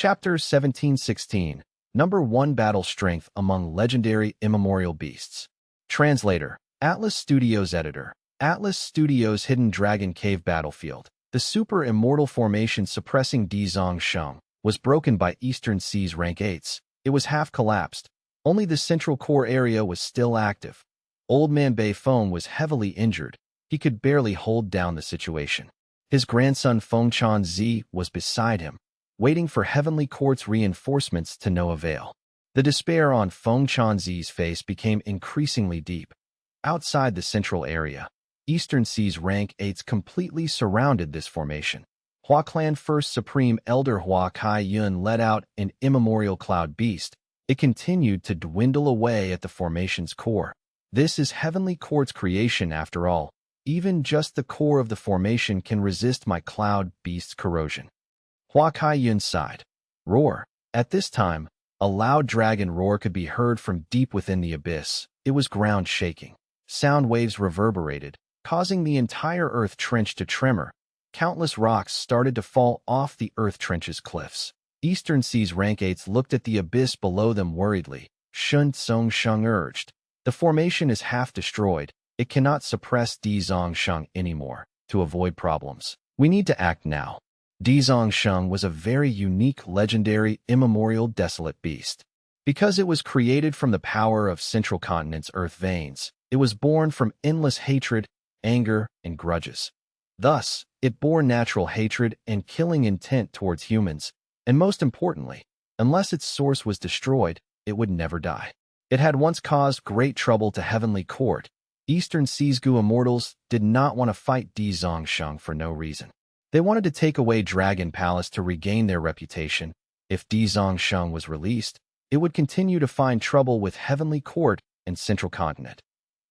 Chapter 1716. Number 1 Battle Strength Among Legendary Immemorial Beasts. Translator. Atlas Studios Editor. Atlas Studios' Hidden Dragon Cave Battlefield. The super immortal formation suppressing Di Zongsheng was broken by Eastern Sea's rank 8s. It was half collapsed. Only the central core area was still active. Old Man Bei Feng was heavily injured. He could barely hold down the situation. His grandson Feng Chanzi was beside him, waiting for Heavenly Court's reinforcements to no avail. The despair on Feng Chanzi's face became increasingly deep. Outside the central area, Eastern Sea's rank 8s completely surrounded this formation. Hua Clan First Supreme Elder Hua Kai Yun led out an immemorial cloud beast. It continued to dwindle away at the formation's core. This is Heavenly Court's creation after all. Even just the core of the formation can resist my cloud beast's corrosion. Hua Kai Yun sighed. Roar. At this time, a loud dragon roar could be heard from deep within the abyss. It was ground shaking. Sound waves reverberated, causing the entire earth trench to tremor. Countless rocks started to fall off the earth trench's cliffs. Eastern Sea's rank 8s looked at the abyss below them worriedly. Shun Tsongsheng urged. The formation is half destroyed. It cannot suppress Di Zongsheng anymore. To avoid problems, we need to act now. Di Zongsheng was a very unique, legendary, immemorial, desolate beast. Because it was created from the power of Central Continent's earth veins, it was born from endless hatred, anger, and grudges. Thus, it bore natural hatred and killing intent towards humans, and most importantly, unless its source was destroyed, it would never die. It had once caused great trouble to Heavenly Court. Eastern Sea's Gu Immortals did not want to fight Di Zongsheng for no reason. They wanted to take away Dragon Palace to regain their reputation. If Di Zongsheng was released, it would continue to find trouble with Heavenly Court and Central Continent.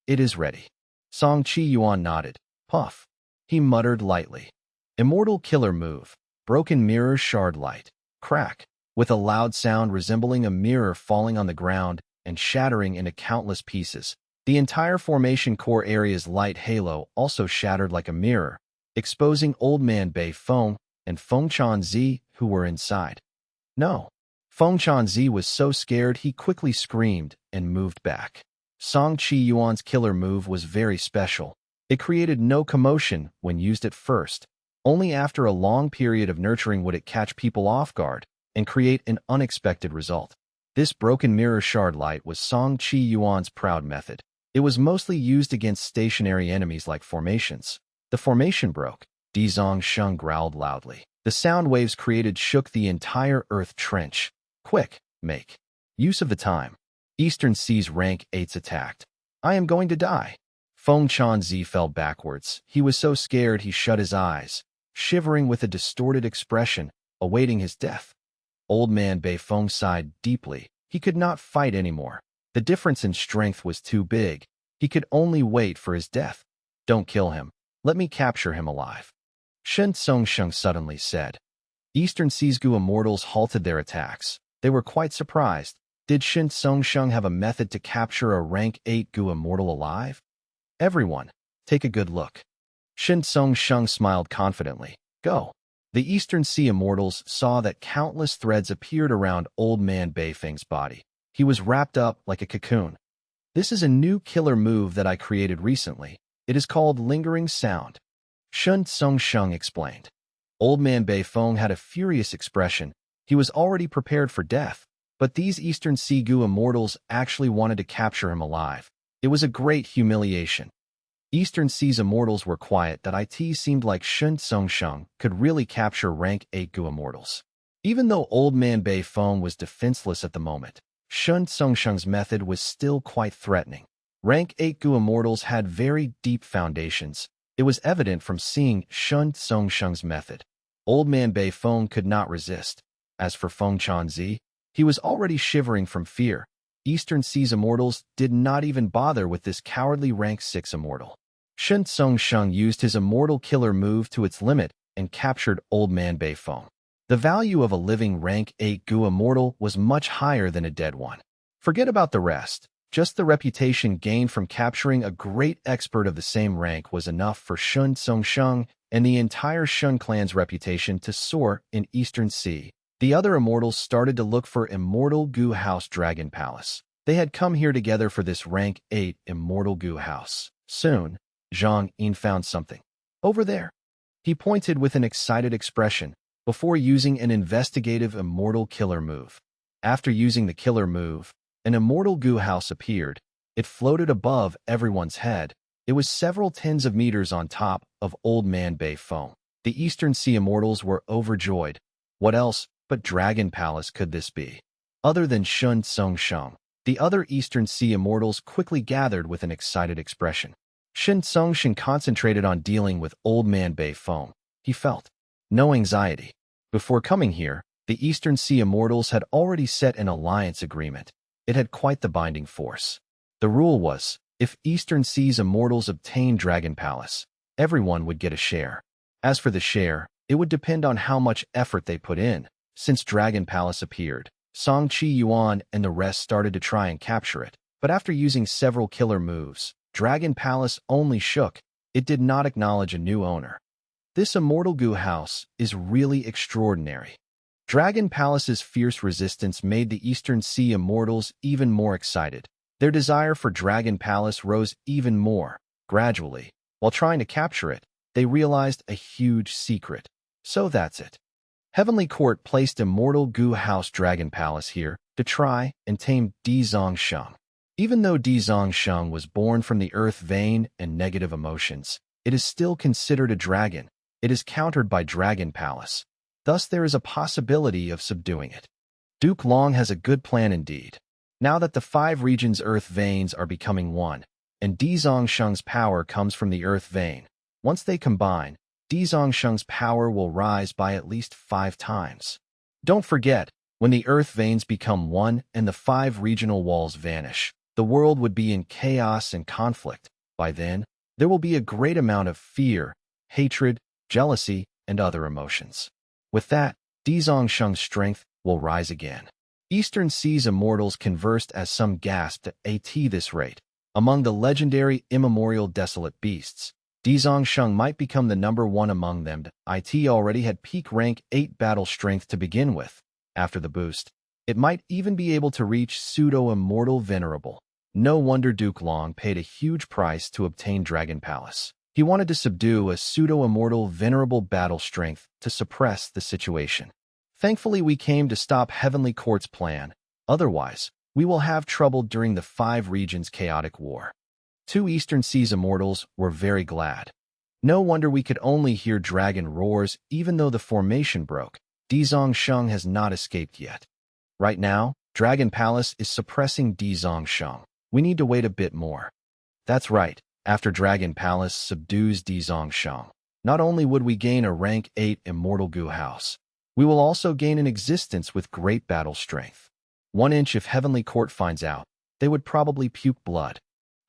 It is ready. Song Chi Yuan nodded. Puff. He muttered lightly. Immortal Killer Move. Broken Mirror Shard Light. Crack. With a loud sound resembling a mirror falling on the ground and shattering into countless pieces. The entire formation core area's light halo also shattered like a mirror, exposing Old Man Bei Feng and Feng Chanzi, who were inside. No. Feng Chanzi was so scared he quickly screamed and moved back. Song Chi Yuan's killer move was very special. It created no commotion when used at first. Only after a long period of nurturing would it catch people off guard and create an unexpected result. This broken mirror shard light was Song Chi Yuan's proud method. It was mostly used against stationary enemies like formations. The formation broke. Di Zongsheng growled loudly. The sound waves created shook the entire earth trench. Quick, make use of the time. Eastern Sea's rank 8s attacked. I am going to die. Feng Chanzi fell backwards. He was so scared he shut his eyes, shivering with a distorted expression, awaiting his death. Old Man Bei Feng sighed deeply. He could not fight anymore. The difference in strength was too big. He could only wait for his death. Don't kill him. Let me capture him alive. Shen Tsongsheng suddenly said. Eastern Sea's Gu Immortals halted their attacks. They were quite surprised. Did Shen Tsongsheng have a method to capture a rank 8 Gu Immortal alive? Everyone, take a good look. Shen Tsongsheng smiled confidently. Go. The Eastern Sea Immortals saw that countless threads appeared around Old Man Bei Feng's body. He was wrapped up like a cocoon. This is a new killer move that I created recently. It is called Lingering Sound. Shen Tsongsheng explained. Old Man Bei Feng had a furious expression. He was already prepared for death, but these Eastern Sea Gu Immortals actually wanted to capture him alive. It was a great humiliation. Eastern Sea's Immortals were quiet that it seemed like Shen Tsongsheng could really capture rank 8 Gu Immortals. Even though Old Man Bei Feng was defenseless at the moment, Shen Tsongsheng's method was still quite threatening. Rank 8 Gu Immortals had very deep foundations. It was evident from seeing Shen Tsongsheng's method. Old Man Bei Feng could not resist. As for Feng Chanzi, he was already shivering from fear. Eastern Sea's Immortals did not even bother with this cowardly rank 6 Immortal. Shen Tsongsheng used his Immortal Killer move to its limit and captured Old Man Bei Feng. The value of a living rank 8 Gu Immortal was much higher than a dead one. Forget about the rest. Just the reputation gained from capturing a great expert of the same rank was enough for Shen Tsongsheng and the entire Shun clan's reputation to soar in Eastern Sea. The other immortals started to look for Immortal Goo House Dragon Palace. They had come here together for this rank 8 Immortal Goo House. Soon, Zhang Yin found something. Over there. He pointed with an excited expression before using an investigative Immortal Killer move. After using the killer move, an Immortal Goo House appeared. It floated above everyone's head. It was several tens of meters on top of Old Man Bei Feng. The Eastern Sea Immortals were overjoyed. What else but Dragon Palace could this be? Other than Shun Tsung Sheng. The other Eastern Sea Immortals quickly gathered with an excited expression. Shin Tsung Sheng concentrated on dealing with Old Man Bei Feng. He felt no anxiety. Before coming here, the Eastern Sea Immortals had already set an alliance agreement. It had quite the binding force. The rule was, if Eastern Seas Immortals obtained Dragon Palace, everyone would get a share. As for the share, it would depend on how much effort they put in. Since Dragon Palace appeared, Fang Yuan and the rest started to try and capture it. But after using several killer moves, Dragon Palace only shook. It did not acknowledge a new owner. This Immortal Goo House is really extraordinary. Dragon Palace's fierce resistance made the Eastern Sea Immortals even more excited. Their desire for Dragon Palace rose even more. Gradually, while trying to capture it, they realized a huge secret. So that's it. Heavenly Court placed Immortal Goo House Dragon Palace here to try and tame Di Zongsheng. Even though Di Zongsheng was born from the earth vein and negative emotions, it is still considered a dragon. It is countered by Dragon Palace. Thus there is a possibility of subduing it. Duke Long has a good plan indeed. Now that the 5 regions' earth veins are becoming one, and Di Zongsheng's power comes from the earth vein, once they combine, Di Zongsheng's power will rise by at least 5 times. Don't forget, when the earth veins become one and the 5 regional walls vanish, the world would be in chaos and conflict. By then, there will be a great amount of fear, hatred, jealousy, and other emotions. With that, Di Zongsheng's strength will rise again. Eastern Seas Immortals conversed as some gasped at this rate. Among the legendary immemorial desolate beasts, Di Zongsheng might become the number 1 among them. It already had peak rank 8 battle strength to begin with. After the boost, it might even be able to reach pseudo-immortal venerable. No wonder Duke Long paid a huge price to obtain Dragon Palace. He wanted to subdue a pseudo-immortal venerable battle strength to suppress the situation. Thankfully, we came to stop Heavenly Court's plan. Otherwise, we will have trouble during the 5 regions' chaotic war. 2 Eastern Seas Immortals were very glad. No wonder we could only hear dragon roars even though the formation broke. Di Zongsheng has not escaped yet. Right now, Dragon Palace is suppressing Di Zongsheng. We need to wait a bit more. That's right. After Dragon Palace subdues Di Zongsheng, not only would we gain a rank 8 Immortal Goo House, we will also gain an existence with great battle strength. 1 inch if Heavenly Court finds out, they would probably puke blood.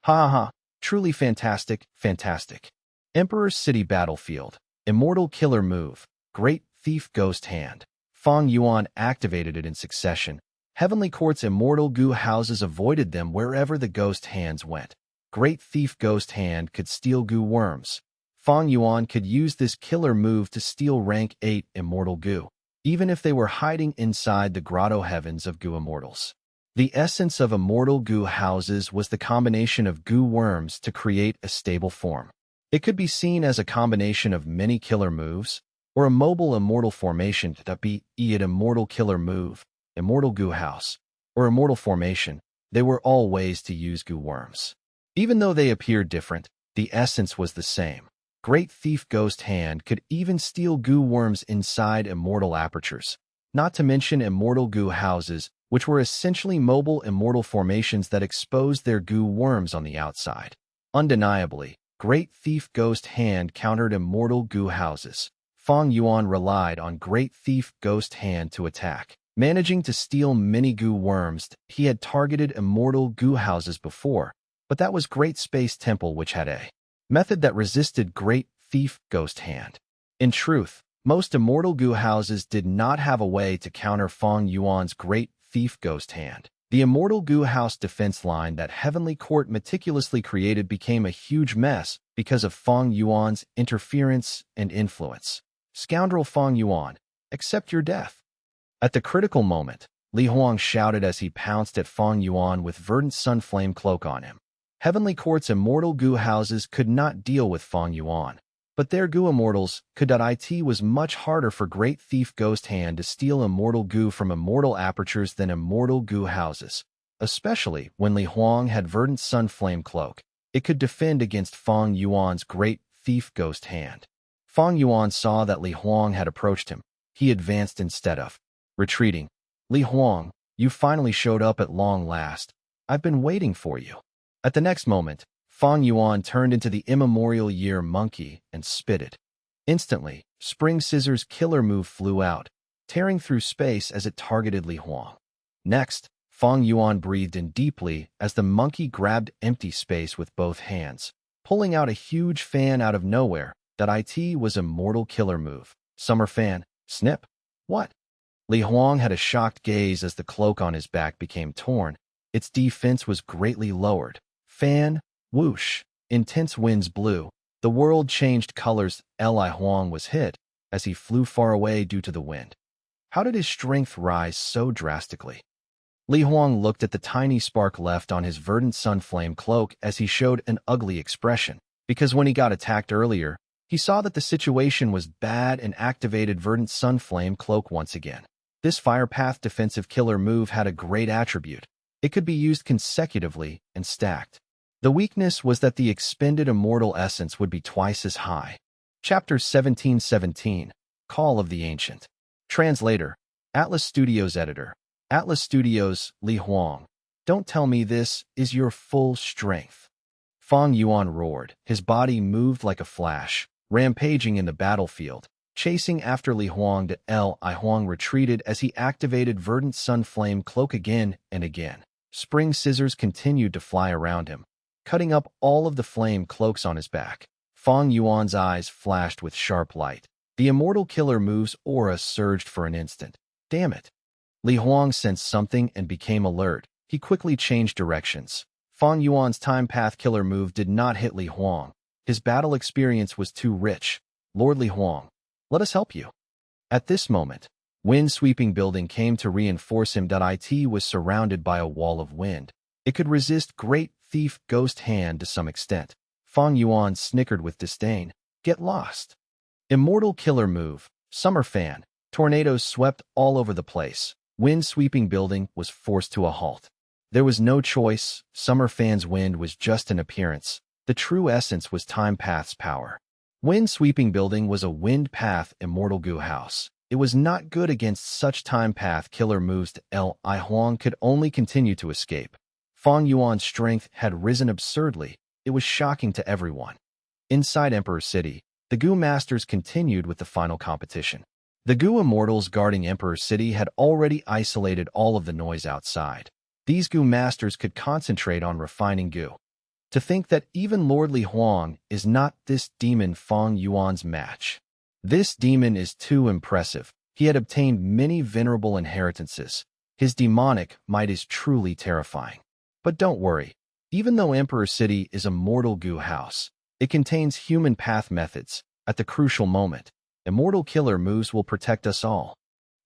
Ha ha ha, truly fantastic, fantastic. Emperor's City Battlefield, Immortal Killer Move, Great Thief Ghost Hand. Fang Yuan activated it in succession. Heavenly Court's Immortal Goo Houses avoided them wherever the ghost hands went. Great Thief Ghost Hand could steal goo worms. Fang Yuan could use this killer move to steal rank 8 Immortal Goo, even if they were hiding inside the grotto heavens of Goo Immortals. The essence of Immortal Goo Houses was the combination of goo worms to create a stable form. It could be seen as a combination of many killer moves, or a mobile immortal formation that be it Immortal Killer Move, Immortal Goo House, or Immortal Formation. They were all ways to use goo worms. Even though they appeared different, the essence was the same. Great Thief Ghost Hand could even steal goo worms inside immortal apertures, not to mention Immortal Goo Houses, which were essentially mobile immortal formations that exposed their goo worms on the outside. Undeniably, Great Thief Ghost Hand countered Immortal Goo Houses. Fang Yuan relied on Great Thief Ghost Hand to attack. Managing to steal many goo worms, he had targeted Immortal Goo Houses before, but that was Great Space Temple which had a method that resisted Great Thief Ghost Hand. In truth, most Immortal Goo Houses did not have a way to counter Fang Yuan's Great Thief Ghost Hand. The Immortal Goo House defense line that Heavenly Court meticulously created became a huge mess because of Fang Yuan's interference and influence. Scoundrel Fang Yuan, accept your death. At the critical moment, Li Huang shouted as he pounced at Fang Yuan with verdant sunflame cloak on him. Heavenly Court's immortal goo houses could not deal with Fang Yuan, but their goo immortals could.It was much harder for great thief Ghost Hand to steal immortal goo from immortal apertures than immortal goo houses, especially when Li Huang had verdant sunflame cloak. It could defend against Fang Yuan's great thief Ghost Hand. Fang Yuan saw that Li Huang had approached him. He advanced instead of retreating. Li Huang, you finally showed up at long last. I've been waiting for you. At the next moment, Fang Yuan turned into the immemorial year monkey and spitted. Instantly, Spring Scissor's killer move flew out, tearing through space as it targeted Li Huang. Next, Fang Yuan breathed in deeply as the monkey grabbed empty space with both hands, pulling out a huge fan out of nowhere. It was a mortal killer move. Summer fan, snip. What? Li Huang had a shocked gaze as the cloak on his back became torn. Its defense was greatly lowered. Fan, whoosh, intense winds blew. The world changed colors. Li Huang was hit as he flew far away due to the wind. How did his strength rise so drastically? Li Huang looked at the tiny spark left on his verdant sunflame cloak as he showed an ugly expression, because when he got attacked earlier, he saw that the situation was bad and activated verdant sunflame cloak once again. This fire path defensive killer move had a great attribute. It could be used consecutively and stacked. The weakness was that the expended immortal essence would be twice as high. Chapter 1717, Call of the Ancient. Translator, Atlas Studios Editor. Atlas Studios, Li Huang. Don't tell me this is your full strength. Fang Yuan roared. His body moved like a flash, rampaging in the battlefield, chasing after Li Huang. Li Huang retreated as he activated verdant sunflame cloak again and again. Spring scissors continued to fly around him, cutting up all of the flame cloaks on his back. Fang Yuan's eyes flashed with sharp light. The immortal killer move's aura surged for an instant. Damn it. Li Huang sensed something and became alert. He quickly changed directions. Fang Yuan's time path killer move did not hit Li Huang. His battle experience was too rich. Lord Li Huang, let us help you. At this moment, wind-sweeping building came to reinforce him. It was surrounded by a wall of wind. It could resist great thief Ghost Hand to some extent. Fang Yuan snickered with disdain. Get lost. Immortal killer move, summer fan. Tornadoes swept all over the place. Wind-sweeping building was forced to a halt. There was no choice. Summer fan's wind was just an appearance. The true essence was time path's power. Wind-sweeping building was a wind path immortal goo house. It was not good against such time path killer moves. Li Huang could only continue to escape. Fang Yuan's strength had risen absurdly. It was shocking to everyone. Inside Emperor City, the Goo Masters continued with the final competition. The Goo Immortals guarding Emperor City had already isolated all of the noise outside. These Goo Masters could concentrate on refining Goo. To think that even Lord Li Huang is not this demon Fang Yuan's match. This demon is too impressive. He had obtained many venerable inheritances. His demonic might is truly terrifying. But don't worry. Even though Emperor City is a mortal goo house, it contains human path methods. At the crucial moment, immortal killer moves will protect us all.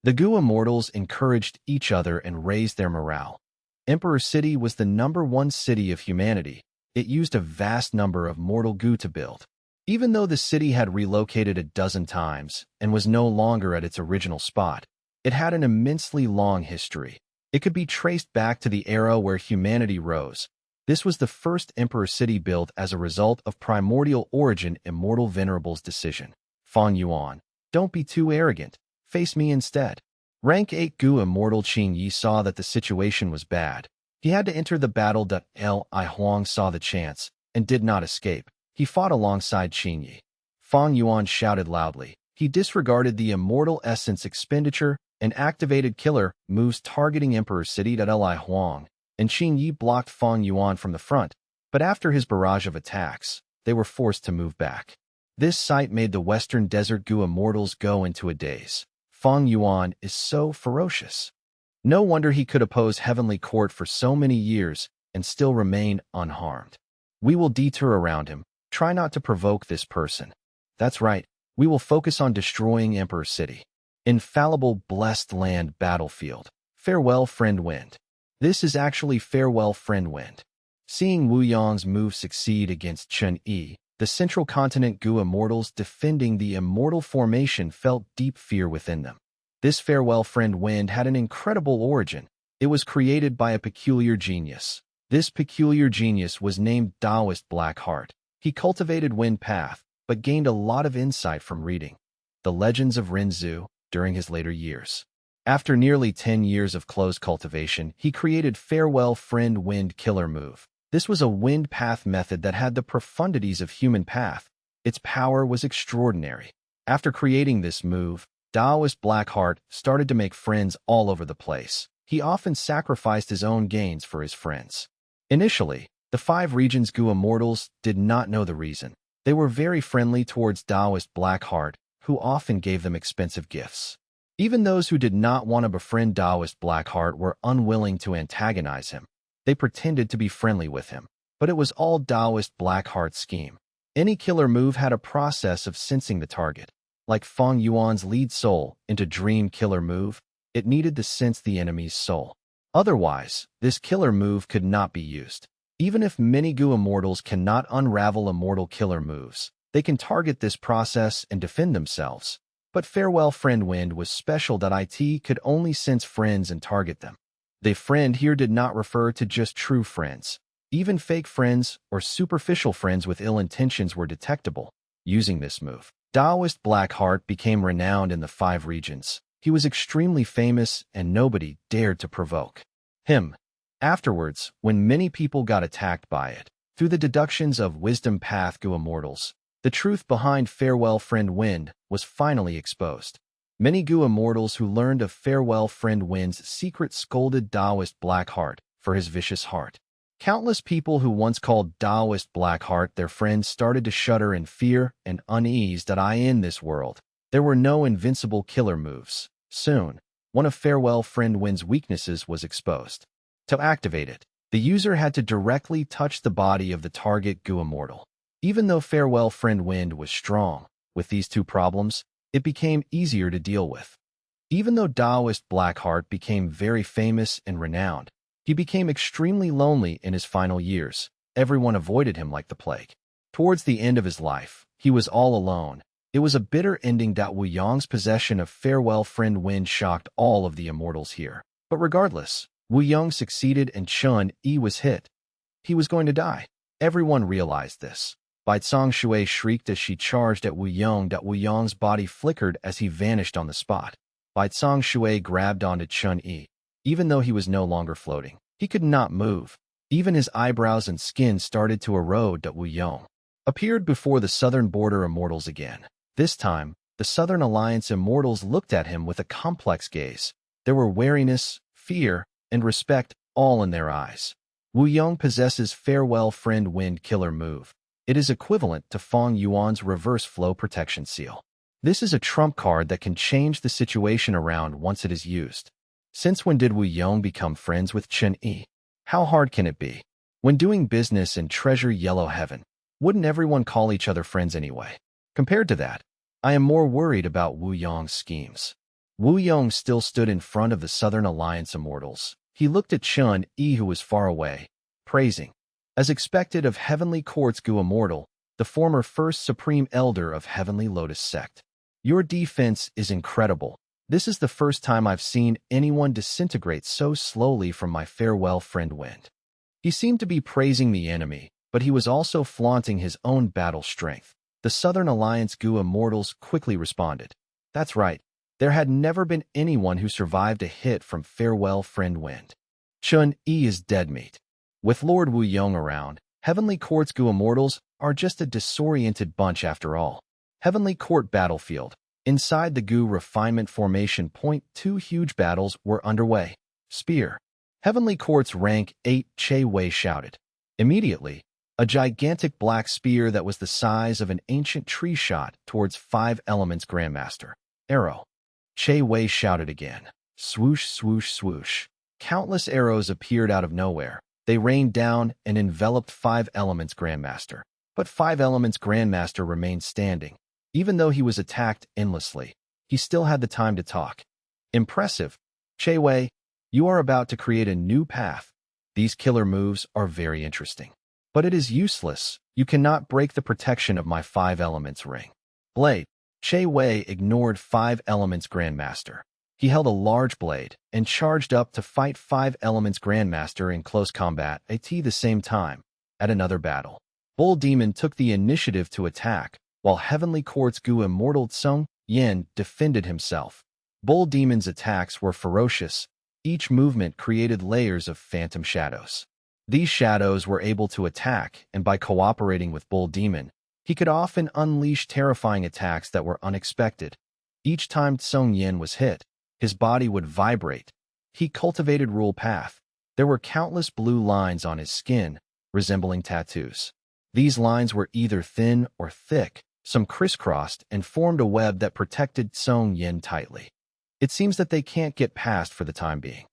The Goo Immortals encouraged each other and raised their morale. Emperor City was the #1 city of humanity. It used a vast number of mortal goo to build. Even though the city had relocated a dozen times and was no longer at its original spot, it had an immensely long history. It could be traced back to the era where humanity rose. This was the first Emperor City built as a result of primordial origin immortal venerables decision. Fang Yuan, don't be too arrogant. Face me instead. Rank 8 Goo Immortal Qing Yi saw that the situation was bad. He had to enter the battle. Li Huang saw the chance and did not escape. He fought alongside Qing Yi. Fang Yuan shouted loudly. He disregarded the immortal essence expenditure and activated killer moves targeting Emperor City. Li Huang and Qing Yi blocked Fang Yuan from the front, but after his barrage of attacks, they were forced to move back. This sight made the Western Desert Goo Immortals go into a daze. Fang Yuan is so ferocious. No wonder he could oppose Heavenly Court for so many years and still remain unharmed. We will detour around him. Try not to provoke this person. That's right. We will focus on destroying Emperor City. Infallible blessed land battlefield. Farewell, friend wind. This is actually farewell, friend wind. Seeing Wu Yong's move succeed against Chen Yi, the central continent Gu immortals defending the immortal formation felt deep fear within them. This farewell, friend wind had an incredible origin. It was created by a peculiar genius. This peculiar genius was named Taoist Black Heart. He cultivated Wind Path, but gained a lot of insight from reading the legends of Rinzhu during his later years. After nearly 10 years of close cultivation, he created Farewell Friend Wind Killer Move. This was a wind path method that had the profundities of human path. Its power was extraordinary. After creating this move, Taoist Blackheart started to make friends all over the place. He often sacrificed his own gains for his friends. Initially, the 5 regions Gu immortals did not know the reason. They were very friendly towards Taoist Blackheart, who often gave them expensive gifts. Even those who did not want to befriend Taoist Blackheart were unwilling to antagonize him. They pretended to be friendly with him, but it was all Taoist Blackheart's scheme. Any killer move had a process of sensing the target. Like Fang Yuan's lead soul into Dream Killer Move, it needed to sense the enemy's soul. Otherwise, this killer move could not be used. Even if many Gu immortals cannot unravel immortal killer moves, they can target this process and defend themselves. But Farewell Friend Wind was special that it could only sense friends and target them. The friend here did not refer to just true friends. Even fake friends or superficial friends with ill intentions were detectable. Using this move, Taoist Blackheart became renowned in the 5 regions. He was extremely famous and nobody dared to provoke him. Afterwards, when many people got attacked by it, through the deductions of Wisdom Path Gu immortals, the truth behind Farewell Friend Wind was finally exposed. Many Gu immortals who learned of Farewell Friend Wind's secret scolded Taoist Blackheart for his vicious heart. Countless people who once called Taoist Blackheart their friends started to shudder in fear and unease that in this world, there were no invincible killer moves. Soon, one of Farewell Friend Wind's weaknesses was exposed. To activate it, the user had to directly touch the body of the target Gu immortal. Even though Farewell Friend Wind was strong, with these 2 problems, it became easier to deal with. Even though Taoist Blackheart became very famous and renowned, he became extremely lonely in his final years. Everyone avoided him like the plague. Towards the end of his life, he was all alone. It was a bitter ending that Wu Yong's possession of Farewell Friend Wind shocked all of the immortals here. But regardless, Wu Yong succeeded and Chen Yi was hit. He was going to die. Everyone realized this. Bai Tsang Shui shrieked as she charged at Wu Yong that Wu Yong's body flickered as he vanished on the spot. Bai Tsang Shui grabbed onto Chen Yi. Even though he was no longer floating, he could not move. Even his eyebrows and skin started to erode that Wu Yong appeared before the Southern Border Immortals again. This time, the Southern Alliance Immortals looked at him with a complex gaze. There were wariness, fear, and respect all in their eyes. Wu Yong possesses Farewell Friend Wind Killer Move. It is equivalent to Fang Yuan's Reverse Flow Protection Seal. This is a trump card that can change the situation around once it is used. Since when did Wu Yong become friends with Chen Yi? How hard can it be? When doing business in Treasure Yellow Heaven, wouldn't everyone call each other friends anyway? Compared to that, I am more worried about Wu Yong's schemes. Wu Yong still stood in front of the Southern Alliance Immortals. He looked at Chen Yi, who was far away, praising. As expected of Heavenly Court's Gu Immortal, the former First Supreme Elder of Heavenly Lotus Sect. Your defense is incredible. This is the first time I've seen anyone disintegrate so slowly from my Farewell Friend Wind. He seemed to be praising the enemy, but he was also flaunting his own battle strength. The Southern Alliance Gu Immortals quickly responded. That's right. There had never been anyone who survived a hit from Farewell Friend Wind. Chen Yi is dead meat. With Lord Wu Yong around, Heavenly Court's Gu Immortals are just a disoriented bunch after all. Heavenly Court Battlefield. Inside the Gu Refinement Formation Point, 2 huge battles were underway. Spear. Heavenly Court's Rank 8 Che Wei shouted. Immediately, a gigantic black spear that was the size of an ancient tree shot towards 5 Elements Grandmaster. Arrow. Che Wei shouted again. Swoosh, swoosh, swoosh. Countless arrows appeared out of nowhere. They rained down and enveloped 5 Elements Grandmaster. But 5 Elements Grandmaster remained standing. Even though he was attacked endlessly, he still had the time to talk. Impressive. Che Wei, you are about to create a new path. These killer moves are very interesting. But it is useless. You cannot break the protection of my 5 elements ring. Blade. Che Wei ignored 5 elements Grandmaster. He held a large blade and charged up to fight 5 elements Grandmaster in close combat at the same time. At another battle, Bull Demon took the initiative to attack, while Heavenly Court's Gu Immortal Tsung Yin defended himself. Bull Demon's attacks were ferocious. Each movement created layers of phantom shadows. These shadows were able to attack, and by cooperating with Bull Demon, he could often unleash terrifying attacks that were unexpected. Each time Tsung Yin was hit, his body would vibrate. He cultivated Rule Path. There were countless blue lines on his skin, resembling tattoos. These lines were either thin or thick, some crisscrossed and formed a web that protected Tsung Yin tightly. It seems that they can't get past for the time being.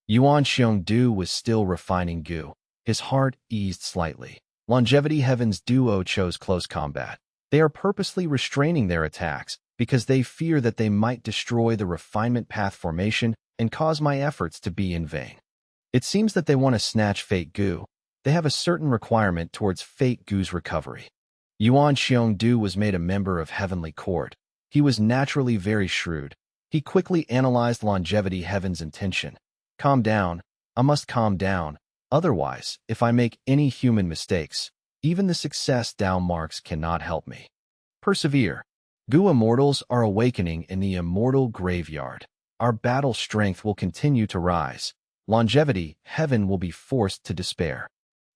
Yuan Xiongdu was still refining Gu. His heart eased slightly. Longevity Heaven's duo chose close combat. They are purposely restraining their attacks because they fear that they might destroy the refinement path formation and cause my efforts to be in vain. It seems that they want to snatch Fate Gu. They have a certain requirement towards Fate Gu's recovery. Yuan Xiongdu was made a member of Heavenly Court. He was naturally very shrewd. He quickly analyzed Longevity Heaven's intention. Calm down. I must calm down. Otherwise, if I make any human mistakes, even the success Dao marks cannot help me. Persevere. Gu Immortals are awakening in the immortal graveyard. Our battle strength will continue to rise. Longevity Heaven will be forced to despair.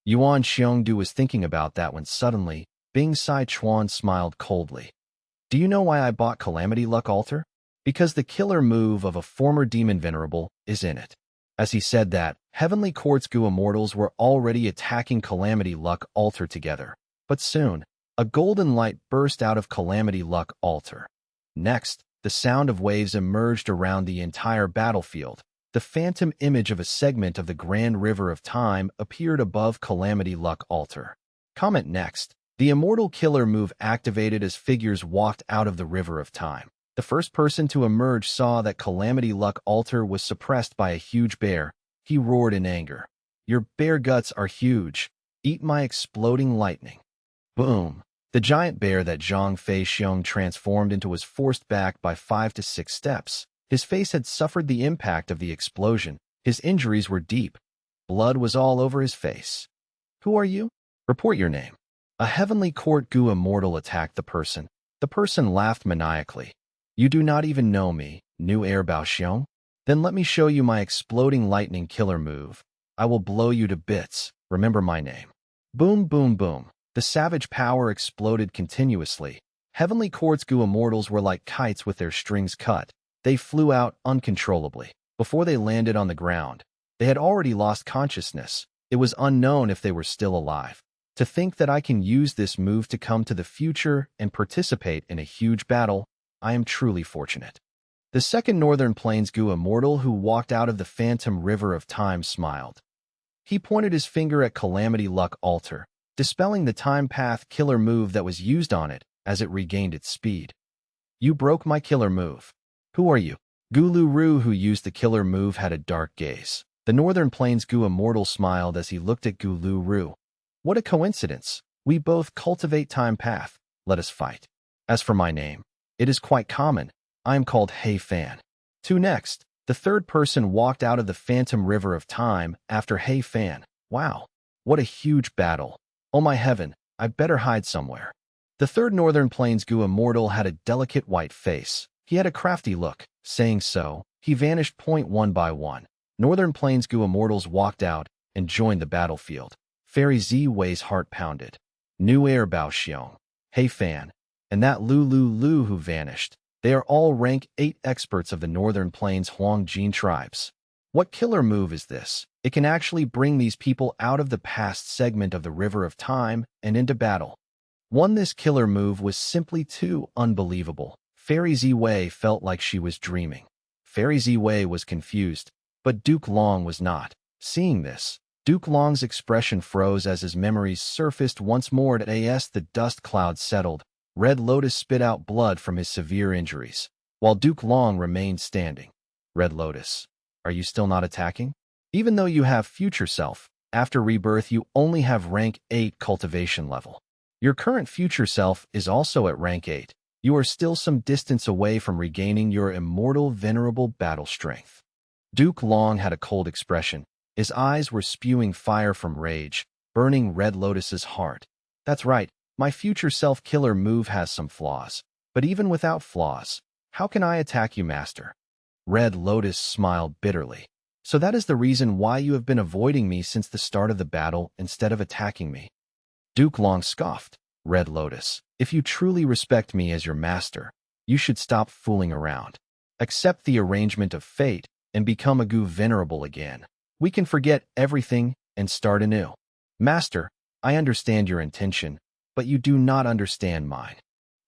Yuan Xiongdu was thinking about that when suddenly, Bing Sai Chuan smiled coldly. Do you know why I bought Calamity Luck Altar? Because the killer move of a former demon venerable is in it. As he said that, Heavenly Court's Gu Immortals were already attacking Calamity Luck Altar together. But soon, a golden light burst out of Calamity Luck Altar. Next, the sound of waves emerged around the entire battlefield. The phantom image of a segment of the Grand River of Time appeared above Calamity Luck Altar. Comment next. The Immortal Killer move activated as figures walked out of the River of Time. The first person to emerge saw that Calamity Luck Altar was suppressed by a huge bear. He roared in anger. Your bear guts are huge. Eat my exploding lightning. Boom. The giant bear that Zhang Fei Xiong transformed into was forced back by 5 to 6 steps. His face had suffered the impact of the explosion. His injuries were deep. Blood was all over his face. Who are you? Report your name. A Heavenly Court Gu Immortal attacked the person. The person laughed maniacally. You do not even know me, New Air Bao Xiong? Then let me show you my exploding lightning killer move. I will blow you to bits. Remember my name. Boom, boom, boom. The savage power exploded continuously. Heavenly Court's Gu Immortals were like kites with their strings cut. They flew out uncontrollably. Before they landed on the ground, they had already lost consciousness. It was unknown if they were still alive. To think that I can use this move to come to the future and participate in a huge battle, I am truly fortunate. The second Northern Plains Gu Immortal who walked out of the Phantom River of Time smiled. He pointed his finger at Calamity Luck Altar, dispelling the time path killer move that was used on it as it regained its speed. You broke my killer move. Who are you? Gulu Ru, who used the killer move, had a dark gaze. The Northern Plains Gu Immortal smiled as he looked at Gulu Ru. What a coincidence. We both cultivate time path. Let us fight. As for my name, it is quite common. I am called Hey Fan. To next, the third person walked out of the Phantom River of Time after Hey Fan. Wow, what a huge battle. Oh my heaven, I better hide somewhere. The third Northern Plains Gu Immortal had a delicate white face. He had a crafty look. Saying so, he vanished one by one. Northern Plains Gu Immortals walked out and joined the battlefield. Fairy Z Wei's heart pounded. New Air Bao Xiong, Hey Fan, and that Lu who vanished. They are all rank 8 experts of the Northern Plains Huang Jin tribes. What killer move is this? It can actually bring these people out of the past segment of the River of Time and into battle. This killer move was simply too unbelievable. Fairy Z Wei felt like she was dreaming. Fairy Z Wei was confused, but Duke Long was not. Seeing this, Duke Long's expression froze as his memories surfaced once more. As the dust cloud settled, Red Lotus spit out blood from his severe injuries. while Duke Long remained standing. Red Lotus, are you still not attacking? Even though you have future self, after rebirth you only have rank 8 cultivation level. Your current future self is also at rank 8. You are still some distance away from regaining your immortal, venerable battle strength. Duke Long had a cold expression. His eyes were spewing fire from rage, burning Red Lotus's heart. That's right, my future self-killer move has some flaws. But even without flaws, how can I attack you, Master? Red Lotus smiled bitterly. So that is the reason why you have been avoiding me since the start of the battle instead of attacking me. Duke Long scoffed. Red Lotus, if you truly respect me as your master, you should stop fooling around. Accept the arrangement of fate and become a Gu Venerable again. We can forget everything and start anew. Master, I understand your intention, but you do not understand mine.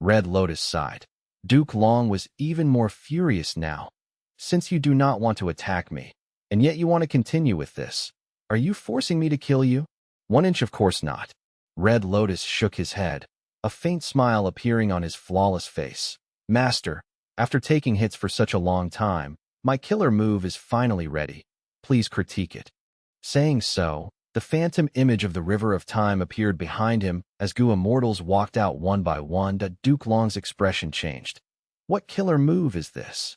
Red Lotus sighed. Duke Long was even more furious now. Since you do not want to attack me, and yet you want to continue with this, are you forcing me to kill you? 1 inch, of course not. Red Lotus shook his head, a faint smile appearing on his flawless face. Master, after taking hits for such a long time, my killer move is finally ready. Please critique it. Saying so, the phantom image of the River of Time appeared behind him as Gu Immortals walked out one by one. Duke Long's expression changed. What killer move is this?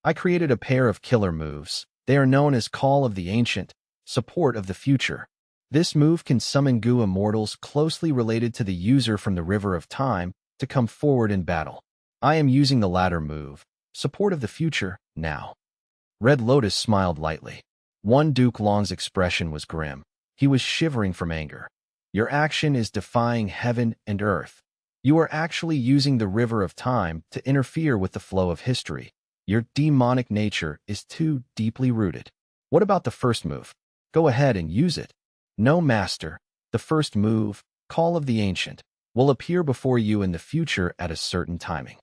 I created a pair of killer moves. They are known as Call of the Ancient, Support of the Future. This move can summon Gu Immortals closely related to the user from the River of Time to come forward in battle. I am using the latter move, Support of the Future, now. Red Lotus smiled lightly. Duke Long's expression was grim. He was shivering from anger. Your action is defying heaven and earth. You are actually using the River of Time to interfere with the flow of history. Your demonic nature is too deeply rooted. What about the first move? Go ahead and use it. No, Master. The first move, Call of the Ancient, will appear before you in the future at a certain timing.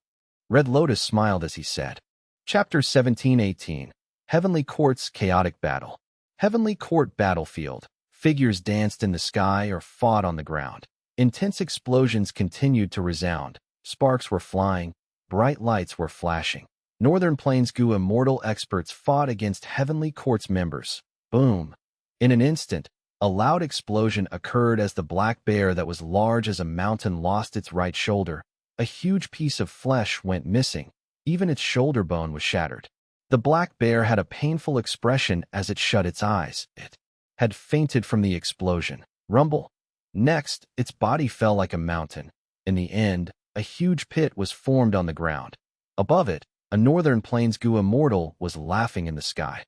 Red Lotus smiled as he said. Chapter 17:18. Heavenly Court's Chaotic Battle. Heavenly Court Battlefield. Figures danced in the sky or fought on the ground. Intense explosions continued to resound. Sparks were flying. Bright lights were flashing. Northern Plains Gu Immortal experts fought against Heavenly Court's members. Boom. In an instant, a loud explosion occurred as the black bear that was large as a mountain lost its right shoulder. A huge piece of flesh went missing. Even its shoulder bone was shattered. The black bear had a painful expression as it shut its eyes. It had fainted from the explosion. Rumble. Next, its body fell like a mountain. In the end, a huge pit was formed on the ground. Above it, a Northern Plains Gu Immortal was laughing in the sky.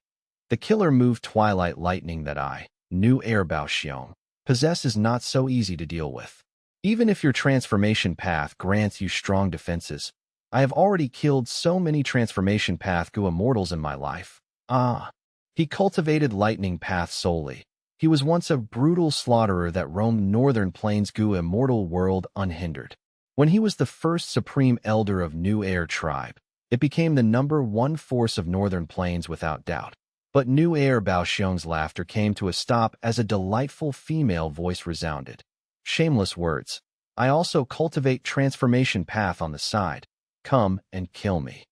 The killer move Twilight Lightning that I, New Air Bao Xiong, possess is not so easy to deal with. Even if your transformation path grants you strong defenses, I have already killed so many transformation path Gu Immortals in my life. He cultivated lightning path solely. He was once a brutal slaughterer that roamed Northern Plains Gu Immortal world unhindered. When he was the first supreme elder of New Air tribe, it became the #1 force of Northern Plains without doubt. But New Air Bao Xiong's laughter came to a stop as a delightful female voice resounded. Shameless words. I also cultivate transformation path on the side. Come and kill me.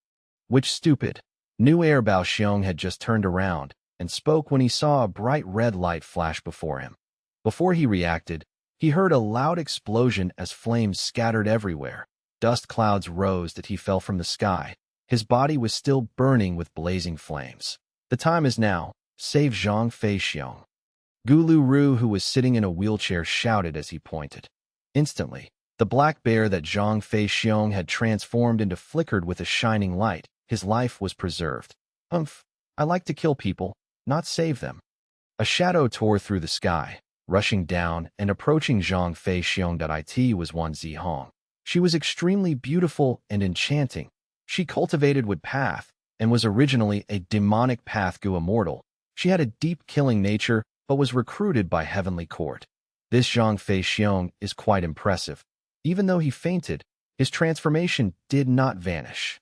Which stupid. New Air Bao Xiong had just turned around and spoke when he saw a bright red light flash before him. Before he reacted, he heard a loud explosion as flames scattered everywhere. Dust clouds rose that he fell from the sky. His body was still burning with blazing flames. The time is now. Save Zhang Fei Xiong. Gulu Ru, who was sitting in a wheelchair, shouted as he pointed. Instantly, the black bear that Zhang Fei Xiong had transformed into flickered with a shining light. His life was preserved. I like to kill people, not save them. A shadow tore through the sky, rushing down and approaching Zhang Fei Xiong. It was Wan Zihong. She was extremely beautiful and enchanting. She cultivated Wood Path and was originally a demonic path Gu Immortal. She had a deep killing nature but was recruited by Heavenly Court. This Zhang Fei Xiong is quite impressive. Even though he fainted, his transformation did not vanish.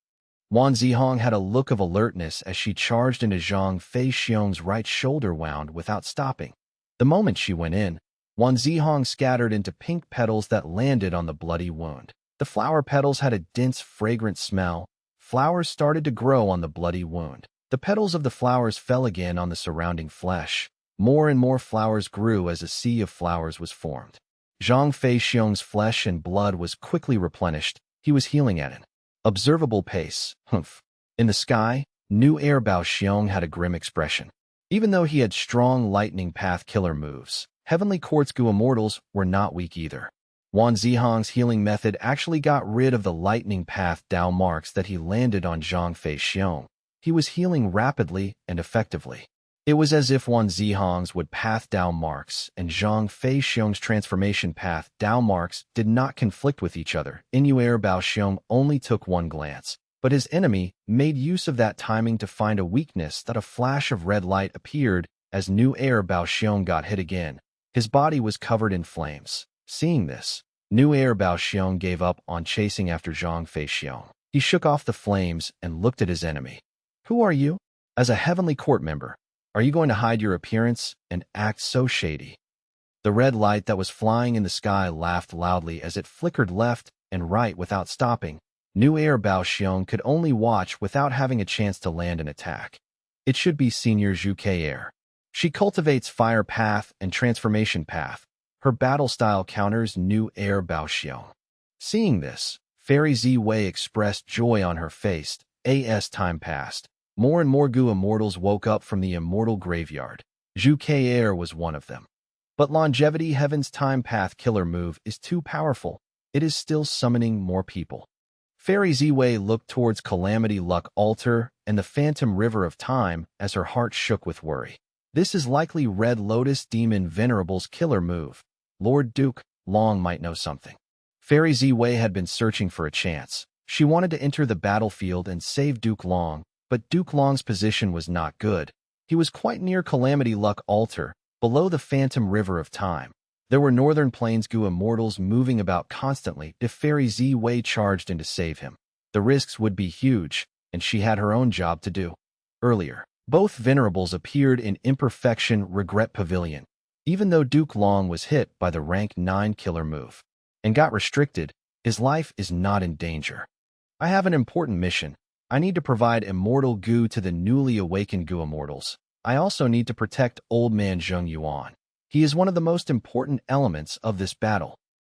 Wan Zihong had a look of alertness as she charged into Zhang Fei Xiong's right shoulder wound without stopping. The moment she went in, Wan Zihong scattered into pink petals that landed on the bloody wound. The flower petals had a dense, fragrant smell, flowers started to grow on the bloody wound. The petals of the flowers fell again on the surrounding flesh. More and more flowers grew as a sea of flowers was formed. Zhang Feixiong's flesh and blood was quickly replenished. He was healing at an observable pace. Humph. In the sky, New Air Bao Xiong had a grim expression. Even though he had strong lightning path killer moves, Heavenly Court's Gu Immortals were not weak either. Wan Zihong's healing method actually got rid of the lightning path Dao marks that he landed on Zhang Feixiong. He was healing rapidly and effectively. It was as if Wan Zihong's would path Dao marks and Zhang Feixiong's transformation path Dao marks did not conflict with each other. Inu Air Bao Xiong only took one glance, but his enemy made use of that timing to find a weakness that a flash of red light appeared as New Air Bao Xiong got hit again. His body was covered in flames. Seeing this, New Air Bao Xiong gave up on chasing after Zhang Feixiong. He shook off the flames and looked at his enemy. Who are you? As a Heavenly Court member, are you going to hide your appearance and act so shady? The red light that was flying in the sky laughed loudly as it flickered left and right without stopping. New Air Bao Xiong could only watch without having a chance to land an attack. It should be Senior Zhu Ke Air. She cultivates fire path and transformation path. Her battle style counters New Air Bao Xiong. Seeing this, Fairy Zi Wei expressed joy on her face. As time passed, more and more Gu Immortals woke up from the immortal graveyard. Zhu Ke Air was one of them. But Longevity Heaven's time path killer move is too powerful. It is still summoning more people. Fairy Zi Wei looked towards Calamity Luck Altar and the Phantom River of Time as her heart shook with worry. This is likely Red Lotus Demon Venerable's killer move. Lord Duke Long might know something. Fairy Zi Wei had been searching for a chance. She wanted to enter the battlefield and save Duke Long, but Duke Long's position was not good. He was quite near Calamity Luck Altar, below the Phantom River of Time. There were Northern Plains Gu Immortals moving about constantly if Fairy Zi Wei charged in to save him. The risks would be huge, and she had her own job to do. Earlier, both Venerables appeared in Imperfection Regret Pavilion. Even though Duke Long was hit by the rank 9 killer move and got restricted, his life is not in danger. I have an important mission. I need to provide immortal Gu to the newly awakened Gu Immortals. I also need to protect Old Man Fang Yuan. He is one of the most important elements of this battle.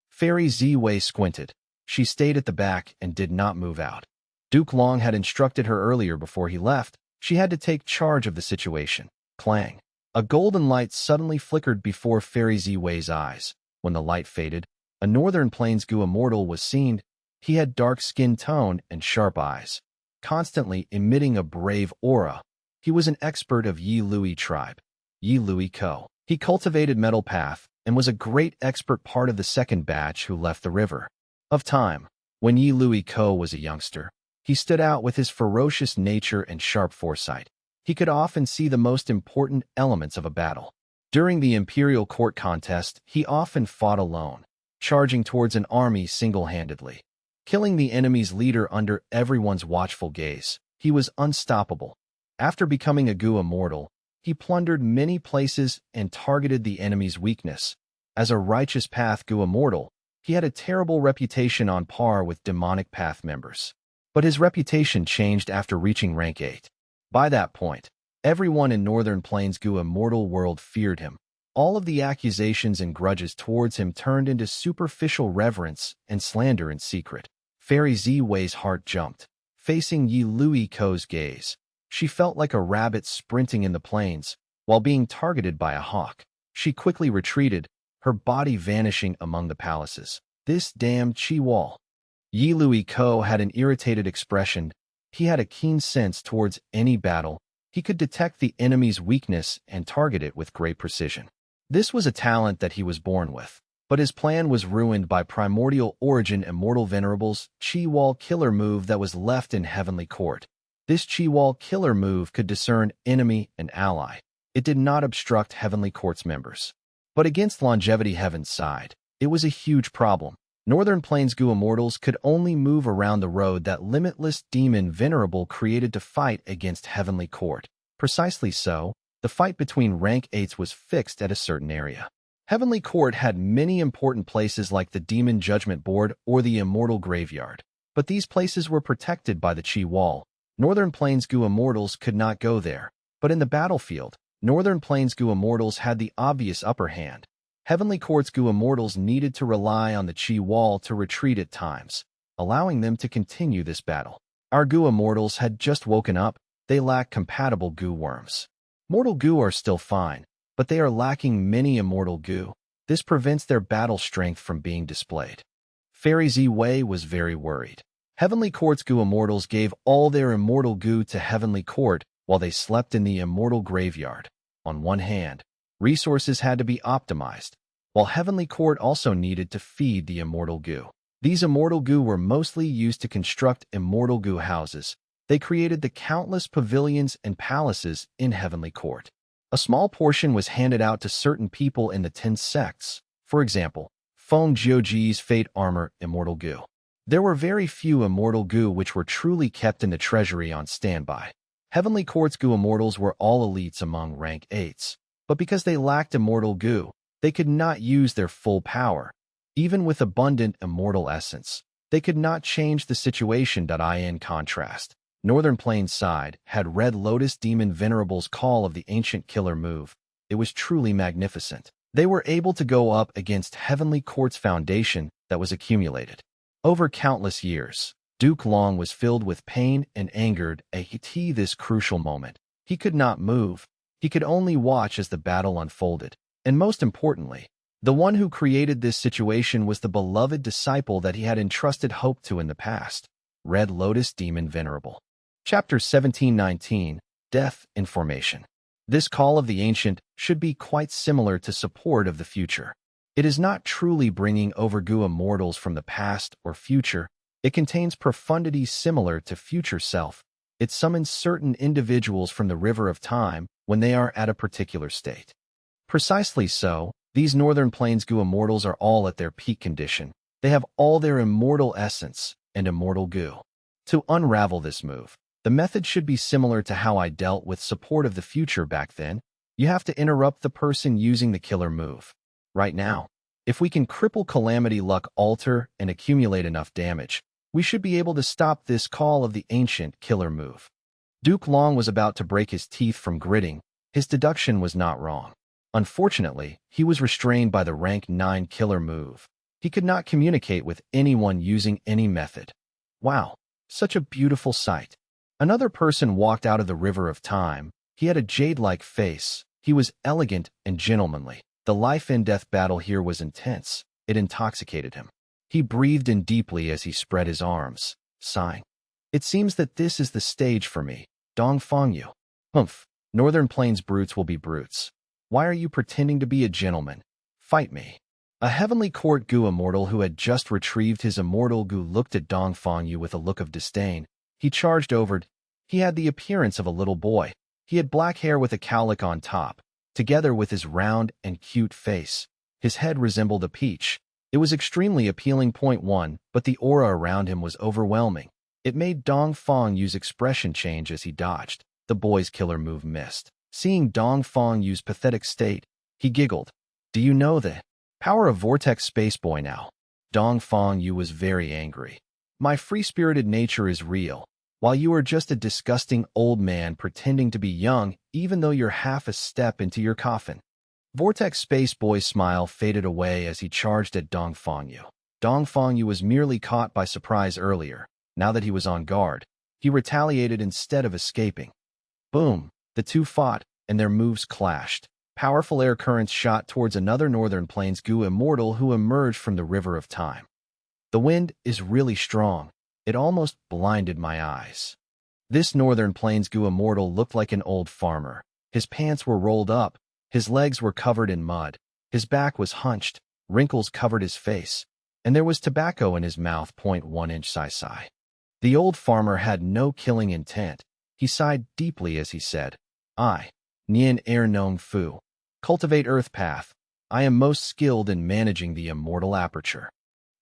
Fairy Zi Wei squinted. She stayed at the back and did not move out. Duke Long had instructed her earlier before he left. She had to take charge of the situation. Clang. A golden light suddenly flickered before Fairy Zi Wei's eyes. When the light faded, a Northern Plains Gu Immortal was seen. He had dark skin tone and sharp eyes, constantly emitting a brave aura. He was an expert of Yi Lui tribe, Yi Lui Ko. He cultivated Metal Path and was a great expert part of the second batch who left the River of Time. When Yi Lui Ko was a youngster, he stood out with his ferocious nature and sharp foresight. He could often see the most important elements of a battle. During the Imperial Court contest, he often fought alone, charging towards an army single-handedly, killing the enemy's leader under everyone's watchful gaze. He was unstoppable. After becoming a Gu Immortal, he plundered many places and targeted the enemy's weakness. As a Righteous Path Gu Immortal, he had a terrible reputation on par with Demonic Path members. But his reputation changed after reaching rank 8. By that point, everyone in Northern Plains Gu Immortal world feared him. All of the accusations and grudges towards him turned into superficial reverence and slander in secret. Fairy Zi Wei's heart jumped. Facing Yi Lui Ko's gaze, she felt like a rabbit sprinting in the plains while being targeted by a hawk. She quickly retreated, her body vanishing among the palaces. This damned Chi Wall. Yi Lui Ko had an irritated expression. He had a keen sense towards any battle. He could detect the enemy's weakness and target it with great precision. This was a talent that he was born with. But his plan was ruined by Primordial Origin Immortal Venerables' Chi Wall killer move that was left in Heavenly Court. This Chi Wall killer move could discern enemy and ally. It did not obstruct Heavenly Court's members. But against Longevity Heaven's side, it was a huge problem. Northern Plains Gu Immortals could only move around the road that Limitless Demon Venerable created to fight against Heavenly Court. Precisely so, the fight between rank 8s was fixed at a certain area. Heavenly Court had many important places like the Demon Judgment Board or the Immortal Graveyard. but these places were protected by the Qi Wall. Northern Plains Gu immortals could not go there, but in the battlefield, Northern Plains Gu immortals had the obvious upper hand. Heavenly Court's Gu immortals needed to rely on the Qi Wall to retreat at times, allowing them to continue this battle. Our Gu immortals had just woken up. They lack compatible Gu worms. Mortal Gu are still fine, but they are lacking many immortal Gu. This prevents their battle strength from being displayed. Fairy Zi Wei was very worried. Heavenly Court's Gu immortals gave all their immortal Gu to Heavenly Court while they slept in the immortal graveyard. On one hand, resources had to be optimized, while Heavenly Court also needed to feed the immortal Gu. These immortal Gu were mostly used to construct immortal Gu houses. They created the countless pavilions and palaces in Heavenly Court. A small portion was handed out to certain people in the 10 sects. For example, Feng Jiuji's Fate Armor Immortal Gu. There were very few immortal Gu which were truly kept in the treasury on standby. Heavenly Court's Gu immortals were all elites among rank 8s, but because they lacked immortal Gu, they could not use their full power. Even with abundant immortal essence, they could not change the situation. In contrast, Northern Plains side had Red Lotus Demon Venerable's Call of the Ancient Killer move. It was truly magnificent. They were able to go up against Heavenly Court's foundation that was accumulated over countless years. Duke Long was filled with pain and angered at this crucial moment. He could not move. He could only watch as the battle unfolded. And most importantly, the one who created this situation was the beloved disciple that he had entrusted hope to in the past, Red Lotus Demon Venerable. Chapter 1719, Death Information. This call of the ancient should be quite similar to support of the future. It is not truly bringing over Gu immortals from the past or future. It contains profundity similar to future self. It summons certain individuals from the river of time when they are at a particular state. Precisely so, these Northern Plains Gu immortals are all at their peak condition. They have all their immortal essence and immortal Gu. To unravel this move, the method should be similar to how I dealt with support of the future back then. You have to interrupt the person using the killer move. Right now, if we can cripple Calamity Luck Alter and accumulate enough damage, we should be able to stop this call of the ancient killer move. Duke Long was about to break his teeth from gritting. His deduction was not wrong. Unfortunately, he was restrained by the rank 9 killer move. He could not communicate with anyone using any method. Wow, such a beautiful sight. Another person walked out of the river of time. He had a jade-like face. He was elegant and gentlemanly. The life and death battle here was intense. It intoxicated him. He breathed in deeply as he spread his arms, sighing. It seems that this is the stage for me, Dong Fangyu. Humph, Northern Plains brutes will be brutes. Why are you pretending to be a gentleman? Fight me. A Heavenly Court Gu immortal who had just retrieved his immortal Gu looked at Dong Fangyu with a look of disdain. He charged over. He had the appearance of a little boy. He had black hair with a cowlick on top, together with his round and cute face. His head resembled a peach. It was extremely appealing. 1, but the aura around him was overwhelming. It made Dong Fangyu's expression change as he dodged. The boy's killer move missed. Seeing Dong Fangyu's pathetic state, he giggled. Do you know the power of Vortex Space Boy now? Dong Fangyu was very angry. My free-spirited nature is real, while you are just a disgusting old man pretending to be young even though you're half a step into your coffin. Vortex Space Boy's smile faded away as he charged at Dong Fangyu. Dong Fangyu was merely caught by surprise earlier. Now that he was on guard, he retaliated instead of escaping. Boom! The two fought, and their moves clashed. Powerful air currents shot towards another Northern Plains Gu immortal who emerged from the river of time. The wind is really strong. It almost blinded my eyes. This Northern Plains Gu immortal looked like an old farmer. His pants were rolled up. His legs were covered in mud. His back was hunched. Wrinkles covered his face. And there was tobacco in his mouth. 1 inch sigh. The old farmer had no killing intent. He sighed deeply as he said, I, Nian Er Nong Fu, cultivate Earth Path. I am most skilled in managing the immortal aperture.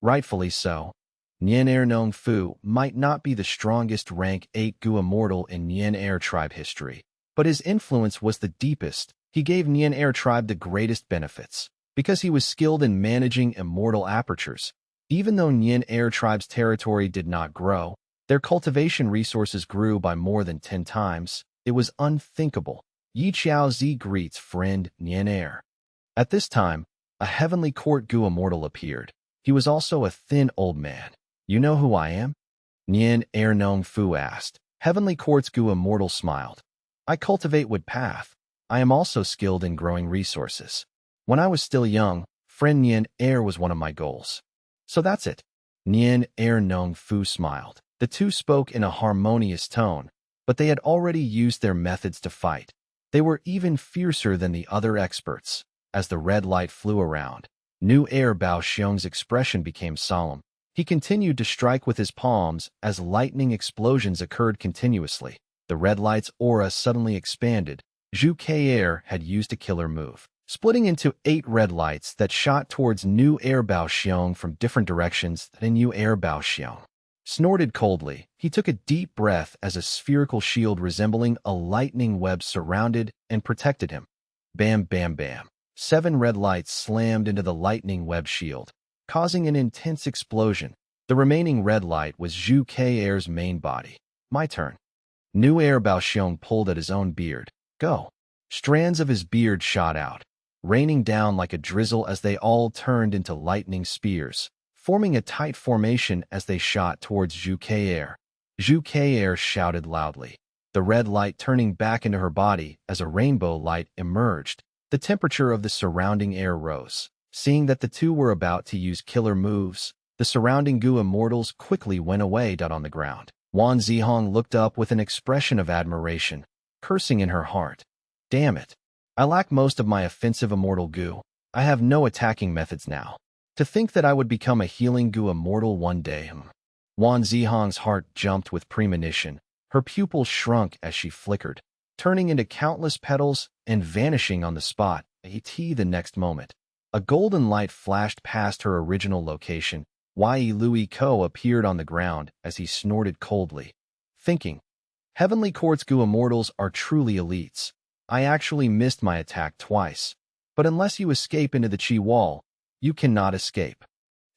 Rightfully so. Nian Er Nong Fu might not be the strongest rank 8 Gu immortal in Nian Er tribe history, but his influence was the deepest. He gave Nian Er tribe the greatest benefits. Because he was skilled in managing immortal apertures, Even though Nian Air Tribe's territory did not grow, their cultivation resources grew by more than 10 times. It was unthinkable. Yi Zi greets friend Nian Air. At this time, a heavenly court Gu immortal appeared. He was also a thin old man. You know who I am? Nian Air Nong Fu asked. Heavenly court's Gu immortal smiled. I cultivate wood path. I am also skilled in growing resources. When I was still young, friend Nian Air was one of my goals. So that's it. Nian Air Nong Fu smiled. The two spoke in a harmonious tone, but they had already used their methods to fight. They were even fiercer than the other experts. As the red light flew around, New Air Bao Xiong's expression became solemn. He continued to strike with his palms as lightning explosions occurred continuously. The red light's aura suddenly expanded. Zhu K'er had used a killer move, splitting into 8 red lights that shot towards New Air Bao Xiong from different directions than New Air Bao Xiong. Snorted coldly, he took a deep breath as a spherical shield resembling a lightning web surrounded and protected him. Bam, bam, bam. 7 red lights slammed into the lightning web shield, causing an intense explosion. The remaining red light was Zhu K'er's main body. My turn. New Air Bao Xiong pulled at his own beard. Go. Strands of his beard shot out, raining down like a drizzle as they all turned into lightning spears, forming a tight formation as they shot towards Zhu K'er. Zhu K'er shouted loudly, the red light turning back into her body as a rainbow light emerged. The temperature of the surrounding air rose. Seeing that the two were about to use killer moves, the surrounding Gu immortals quickly went away on the ground. Wan Zihong looked up with an expression of admiration, cursing in her heart. Damn it. I lack most of my offensive immortal Gu. I have no attacking methods now. To think that I would become a healing Gu immortal one day. Wan Zihong's heart jumped with premonition. Her pupils shrunk as she flickered, turning into countless petals and vanishing on the spot. The next moment, a golden light flashed past her original location. Yi Lui Ko appeared on the ground as he snorted coldly, thinking, Heavenly Court's Gu immortals are truly elites. I actually missed my attack twice, but unless you escape into the Qi wall, you cannot escape.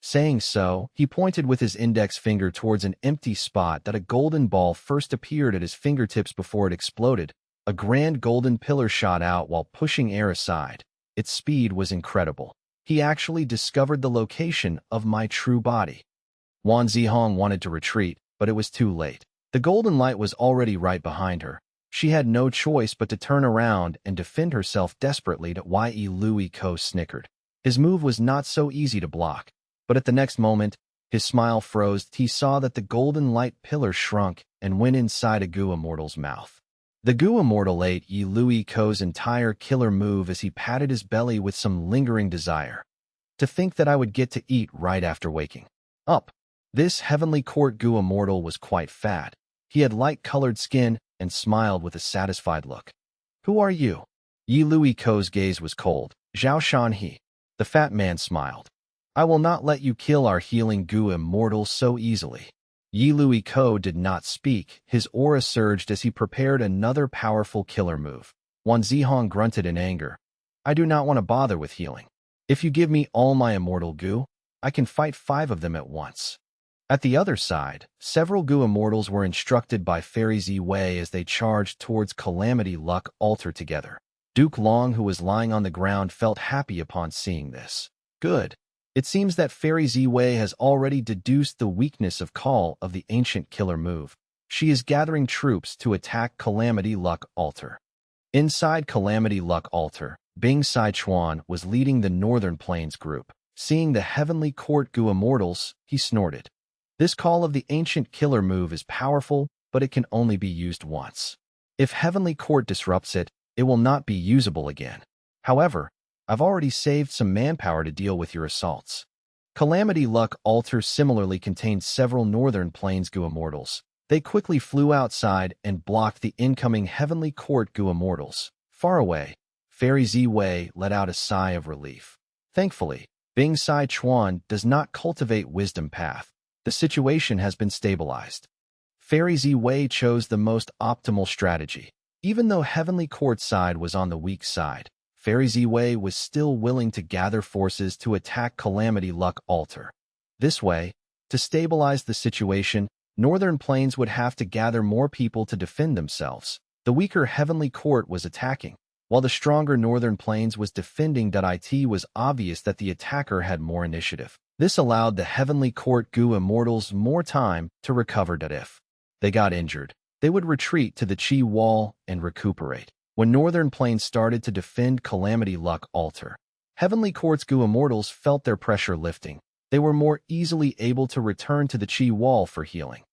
Saying so, he pointed with his index finger towards an empty spot that a golden ball first appeared at his fingertips before it exploded. A grand golden pillar shot out while pushing air aside. Its speed was incredible. He actually discovered the location of my true body. Wan Zihong wanted to retreat, but it was too late. The golden light was already right behind her. She had no choice but to turn around and defend herself desperately. Yi Lui Ko snickered. His move was not so easy to block, but at the next moment, his smile froze. He saw that the golden light pillar shrunk and went inside a Gu immortal's mouth. The Gu immortal ate Yi Lui Ko's entire killer move as he patted his belly with some lingering desire. To think that I would get to eat right after waking up. This heavenly court Gu immortal was quite fat. He had light-colored skin and smiled with a satisfied look. Who are you? Yi Lui Ko's gaze was cold. Zhao Shanhe. The fat man smiled. I will not let you kill our healing Gu immortal so easily. Yi Lui Ko did not speak. His aura surged as he prepared another powerful killer move. Wan Zihong grunted in anger. I do not want to bother with healing. If you give me all my immortal Gu, I can fight 5 of them at once. At the other side, several Gu immortals were instructed by Fairy Ziwei as they charged towards Calamity Luck Altar together. Duke Long, who was lying on the ground, felt happy upon seeing this. Good. It seems that Fairy Ziwei has already deduced the weakness of call of the ancient killer move. She is gathering troops to attack Calamity Luck Altar. Inside Calamity Luck Altar, Bing Sichuan was leading the Northern Plains group. Seeing the Heavenly Court Gu immortals, he snorted. This call of the ancient killer move is powerful, but it can only be used once. If Heavenly Court disrupts it, it will not be usable again. However, I've already saved some manpower to deal with your assaults. Calamity Luck Altar similarly contained several Northern Plains Gu immortals. They quickly flew outside and blocked the incoming Heavenly Court Gu immortals. Far away, Fairy Ziwei let out a sigh of relief. Thankfully, Bing Sichuan does not cultivate Wisdom Path. The situation has been stabilized. Fairy Ziwei chose the most optimal strategy. Even though Heavenly Court's side was on the weak side, Fairy Ziwei was still willing to gather forces to attack Calamity Luck Altar. This way, to stabilize the situation, Northern Plains would have to gather more people to defend themselves. The weaker Heavenly Court was attacking, while the stronger Northern Plains was defending. It was obvious that the attacker had more initiative. This allowed the Heavenly Court Gu immortals more time to recover. If they got injured, they would retreat to the Qi Wall and recuperate. When Northern Plains started to defend Calamity Luck Altar, Heavenly Court's Gu immortals felt their pressure lifting. They were more easily able to return to the Qi Wall for healing.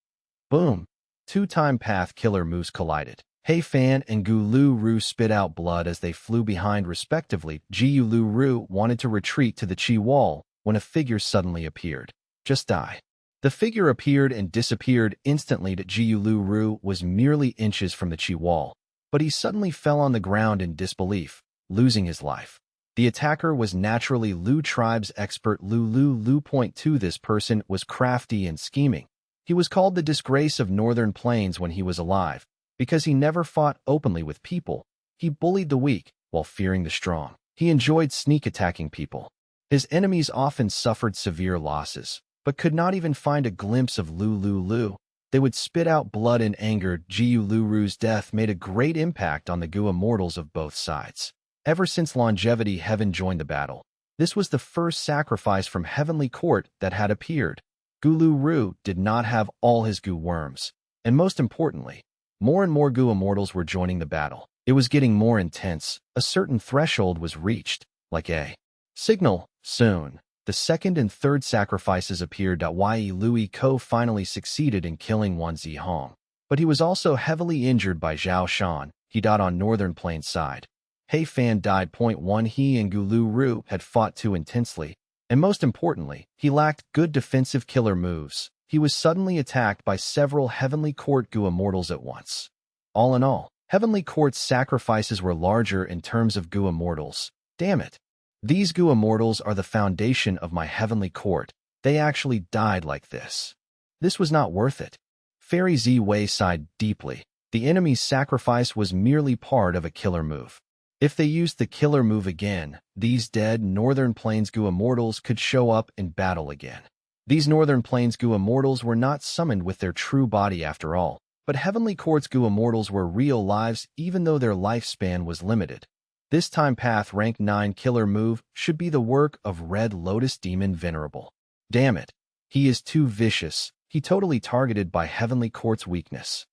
Boom! Two time path killer moves collided. He Fan and Gu Lu Ru spit out blood as they flew behind respectively. Jiu Lu Ru wanted to retreat to the Qi Wall when a figure suddenly appeared. Just die. The figure appeared and disappeared instantly. Jiu Lu Ru was merely inches from the Qi Wall, but he suddenly fell on the ground in disbelief, losing his life. The attacker was naturally Lu tribe's expert Lu Lu Lu. Point 2. This person was crafty and scheming. He was called the disgrace of Northern Plains when he was alive, because he never fought openly with people. He bullied the weak while fearing the strong. He enjoyed sneak attacking people. His enemies often suffered severe losses, but could not even find a glimpse of Lu Lu Lu. They would spit out blood in anger. Jiu Lu Ru's death made a great impact on the Gu immortals of both sides. Ever since Longevity Heaven joined the battle, this was the first sacrifice from Heavenly Court that had appeared. Gu Lu Ru did not have all his Gu worms, and most importantly, more and more Gu immortals were joining the battle. It was getting more intense. A certain threshold was reached, like a signal. Soon, the second and third sacrifices appeared. Yi Lui Ko finally succeeded in killing Wan Zihong, but he was also heavily injured by Zhao Shan. He died on Northern Plains side. He Fan died. Point 1. He and Gu Lu Ru had fought too intensely, and most importantly, he lacked good defensive killer moves. He was suddenly attacked by several Heavenly Court Gu immortals at once. All in all, Heavenly Court's sacrifices were larger in terms of Gu immortals. Damn it. These Gu immortals are the foundation of my Heavenly Court. They actually died like this. This was not worth it. Fairy Z Wei sighed deeply. The enemy's sacrifice was merely part of a killer move. If they used the killer move again, these dead Northern Plains Gu immortals could show up in battle again. These Northern Plains Gu immortals were not summoned with their true body after all, but Heavenly Court's Gu immortals were real lives even though their lifespan was limited. This time path rank 9 killer move should be the work of Red Lotus Demon Venerable. Damn it. He is too vicious. He totally targeted by Heavenly Court's weakness.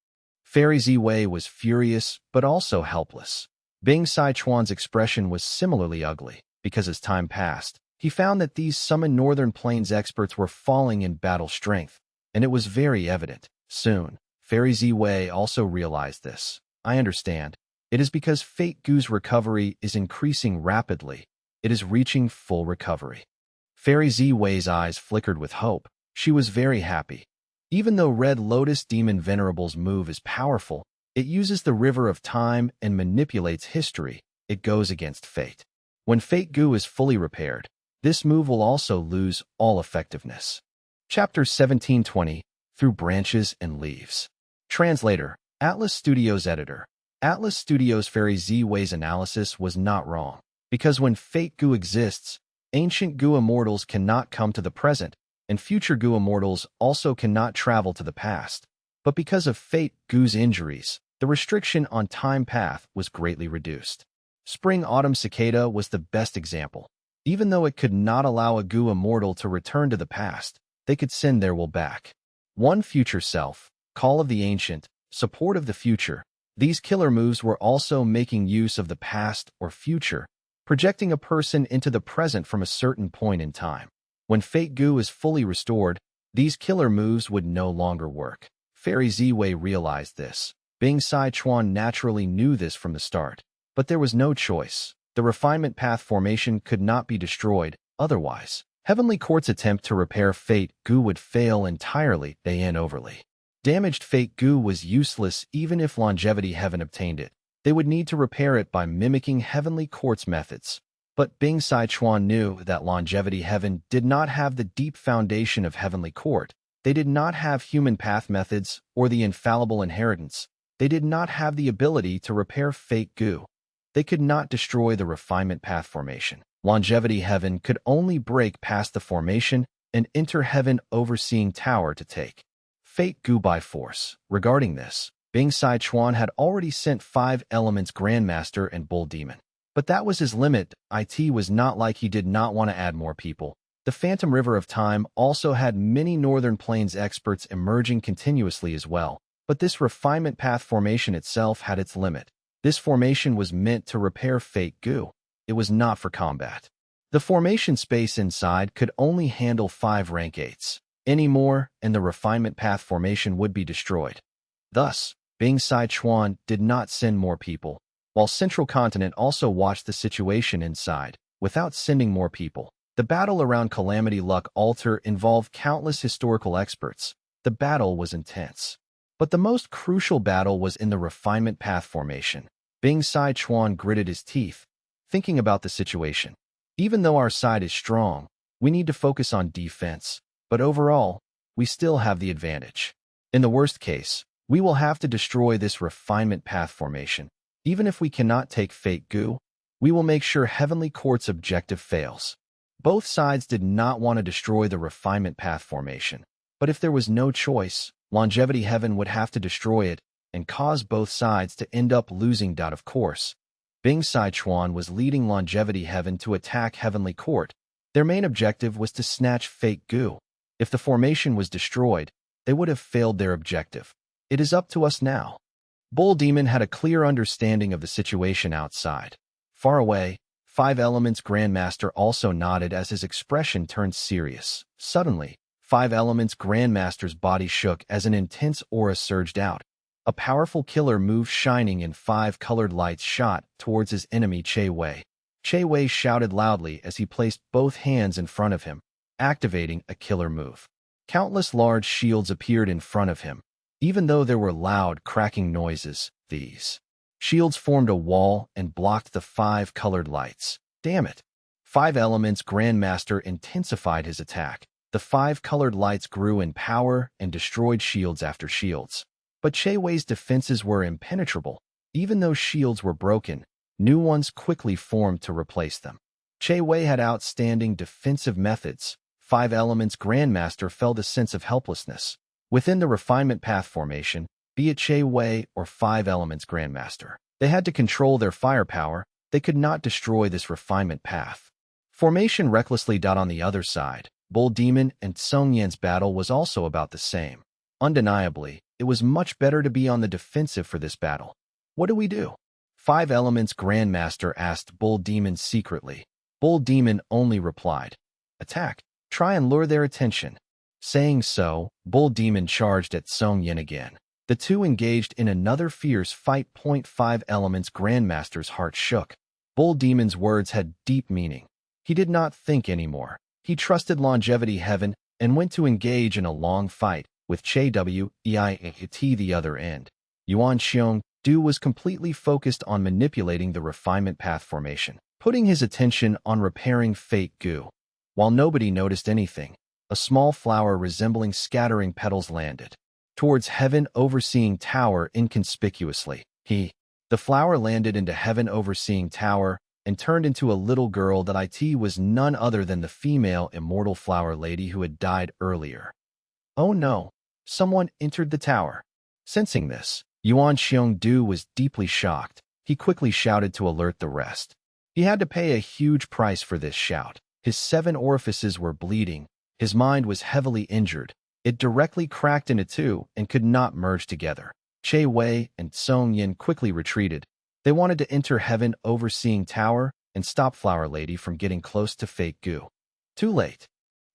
Fairy Z Wei was furious, but also helpless. Bing Sai Chuan's expression was similarly ugly, because as time passed, he found that these summoned Northern Plains experts were falling in battle strength, and it was very evident. Soon, Fairy Z Wei also realized this. I understand. It is because Fate Gu's recovery is increasing rapidly. It is reaching full recovery. Fairy Z Wei's eyes flickered with hope. She was very happy. Even though Red Lotus Demon Venerable's move is powerful, it uses the river of time and manipulates history. It goes against fate. When Fate Gu is fully repaired, this move will also lose all effectiveness. Chapter 1720, Through Branches and Leaves. Translator, Atlas Studios Editor. Atlas Studios Fairy Z Wei's analysis was not wrong, because when Fate Gu exists, ancient Gu immortals cannot come to the present, and future Gu immortals also cannot travel to the past. But because of Fate Gu's injuries, the restriction on time path was greatly reduced. Spring-Autumn Cicada was the best example. Even though it could not allow a Gu immortal to return to the past, they could send their will back. One future self, Call of the Ancient, Support of the Future. These killer moves were also making use of the past or future, projecting a person into the present from a certain point in time. When Fate Gu is fully restored, these killer moves would no longer work. Fairy Z Wei realized this. Bing Sai Chuan naturally knew this from the start, but there was no choice. The refinement path formation could not be destroyed, otherwise, Heavenly Court's attempt to repair Fate Gu would fail entirely. Overly damaged Fate Gu was useless even if Longevity Heaven obtained it. They would need to repair it by mimicking Heavenly Court's methods. But Bing Sai Chuan knew that Longevity Heaven did not have the deep foundation of Heavenly Court. They did not have human path methods or the infallible inheritance. They did not have the ability to repair Fate Gu. They could not destroy the refinement path formation. Longevity Heaven could only break past the formation and enter heaven overseeing tower to take Fate Gu by force. Regarding this, Bing Sai Chuan had already sent 5 elements Grandmaster and Bull Demon. But that was his limit. It was not like he did not want to add more people. The Phantom River of Time also had many Northern Plains experts emerging continuously as well. But this refinement path formation itself had its limit. This formation was meant to repair Fate Gu. It was not for combat. The formation space inside could only handle 5 rank 8s. Any more, and the refinement path formation would be destroyed. Thus, Bing Sai Chuan did not send more people, while Central Continent also watched the situation inside, without sending more people. The battle around Calamity Luck Altar involved countless historical experts. The battle was intense. But the most crucial battle was in the refinement path formation. Bing Sai Chuan gritted his teeth, thinking about the situation. Even though our side is strong, we need to focus on defense. But overall, we still have the advantage. In the worst case, we will have to destroy this refinement path formation. Even if we cannot take Fate Gu, we will make sure Heavenly Court's objective fails. Both sides did not want to destroy the refinement path formation. But if there was no choice, Longevity Heaven would have to destroy it and cause both sides to end up losing. Of course, Bing Sai Chuan was leading Longevity Heaven to attack Heavenly Court. Their main objective was to snatch Fate Gu. If the formation was destroyed, they would have failed their objective. It is up to us now. Bull Demon had a clear understanding of the situation outside. Far away, 5 Elements Grandmaster also nodded as his expression turned serious. Suddenly, 5 Elements Grandmaster's body shook as an intense aura surged out. A powerful killer move shining in 5 colored lights shot towards his enemy Che Wei. Che Wei shouted loudly as he placed both hands in front of him, activating a killer move. Countless large shields appeared in front of him. Even though there were loud, cracking noises, these shields formed a wall and blocked the 5 colored lights. Damn it! 5 Elements Grandmaster intensified his attack. The 5 colored lights grew in power and destroyed shields after shields. But Che Wei's defenses were impenetrable. Even though shields were broken, new ones quickly formed to replace them. Che Wei had outstanding defensive methods. 5 Elements Grandmaster felt a sense of helplessness. Within the refinement path formation, be it Che Wei or 5 Elements Grandmaster, they had to control their firepower. They could not destroy this refinement path. Formation recklessly. On the other side, Bull Demon and Song Yan's battle was also about the same. Undeniably, it was much better to be on the defensive for this battle. What do we do? 5 Elements Grandmaster asked Bull Demon secretly. Bull Demon only replied, "Attack. Try and lure their attention." Saying so, Bull Demon charged at Song Yan again. The two engaged in another fierce fight. 5 Elements Grandmaster's heart shook. Bull Demon's words had deep meaning. He did not think anymore. He trusted Longevity Heaven and went to engage in a long fight with Che Wei at the other end. Yuan Xiong Du was completely focused on manipulating the refinement path formation, putting his attention on repairing Fate Gu. While nobody noticed anything, a small flower resembling scattering petals landed towards Heaven Overseeing Tower inconspicuously. The flower landed into Heaven Overseeing Tower and turned into a little girl. It was none other than the female immortal flower lady who had died earlier. Oh no! Someone entered the tower. Sensing this, Yuan Xiong Du was deeply shocked. He quickly shouted to alert the rest. He had to pay a huge price for this shout. His 7 orifices were bleeding. His mind was heavily injured. It directly cracked into 2 and could not merge together. Che Wei and Song Yan quickly retreated. They wanted to enter Heaven Overseeing Tower and stop Flower Lady from getting close to Fate Gu. Too late.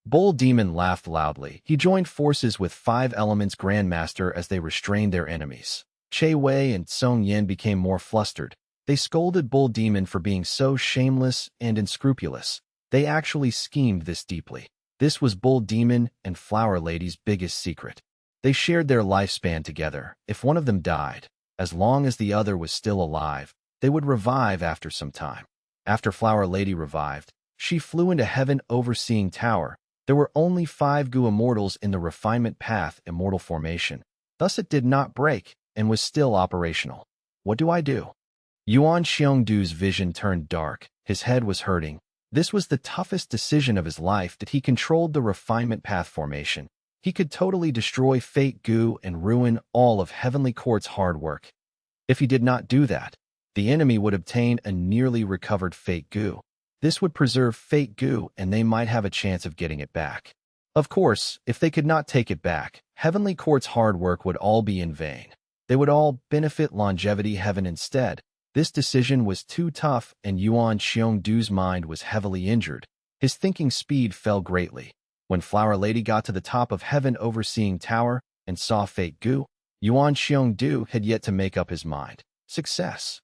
Bull Demon laughed loudly. He joined forces with 5 Elements Grandmaster as they restrained their enemies. Che Wei and Song Yan became more flustered. They scolded Bull Demon for being so shameless and unscrupulous. They actually schemed this deeply. This was Bull Demon and Flower Lady's biggest secret. They shared their lifespan together. If one of them died, as long as the other was still alive, they would revive after some time. After Flower Lady revived, she flew into Heaven Overseeing Tower. There were only 5 Gu Immortals in the Refinement Path Immortal Formation. Thus it did not break and was still operational. What do I do? Yuan Xiongdu's vision turned dark. His head was hurting. This was the toughest decision of his life that he controlled the refinement path formation. He could totally destroy Fate Gu and ruin all of Heavenly Court's hard work. If he did not do that, the enemy would obtain a nearly recovered Fate Gu. This would preserve Fate Gu and they might have a chance of getting it back. Of course, if they could not take it back, Heavenly Court's hard work would all be in vain. They would all benefit longevity heaven instead. This decision was too tough and Yuan Xiongdu's mind was heavily injured. His thinking speed fell greatly. When Flower Lady got to the top of Heaven Overseeing Tower and saw Fate Gu, Yuan Xiongdu had yet to make up his mind. Success.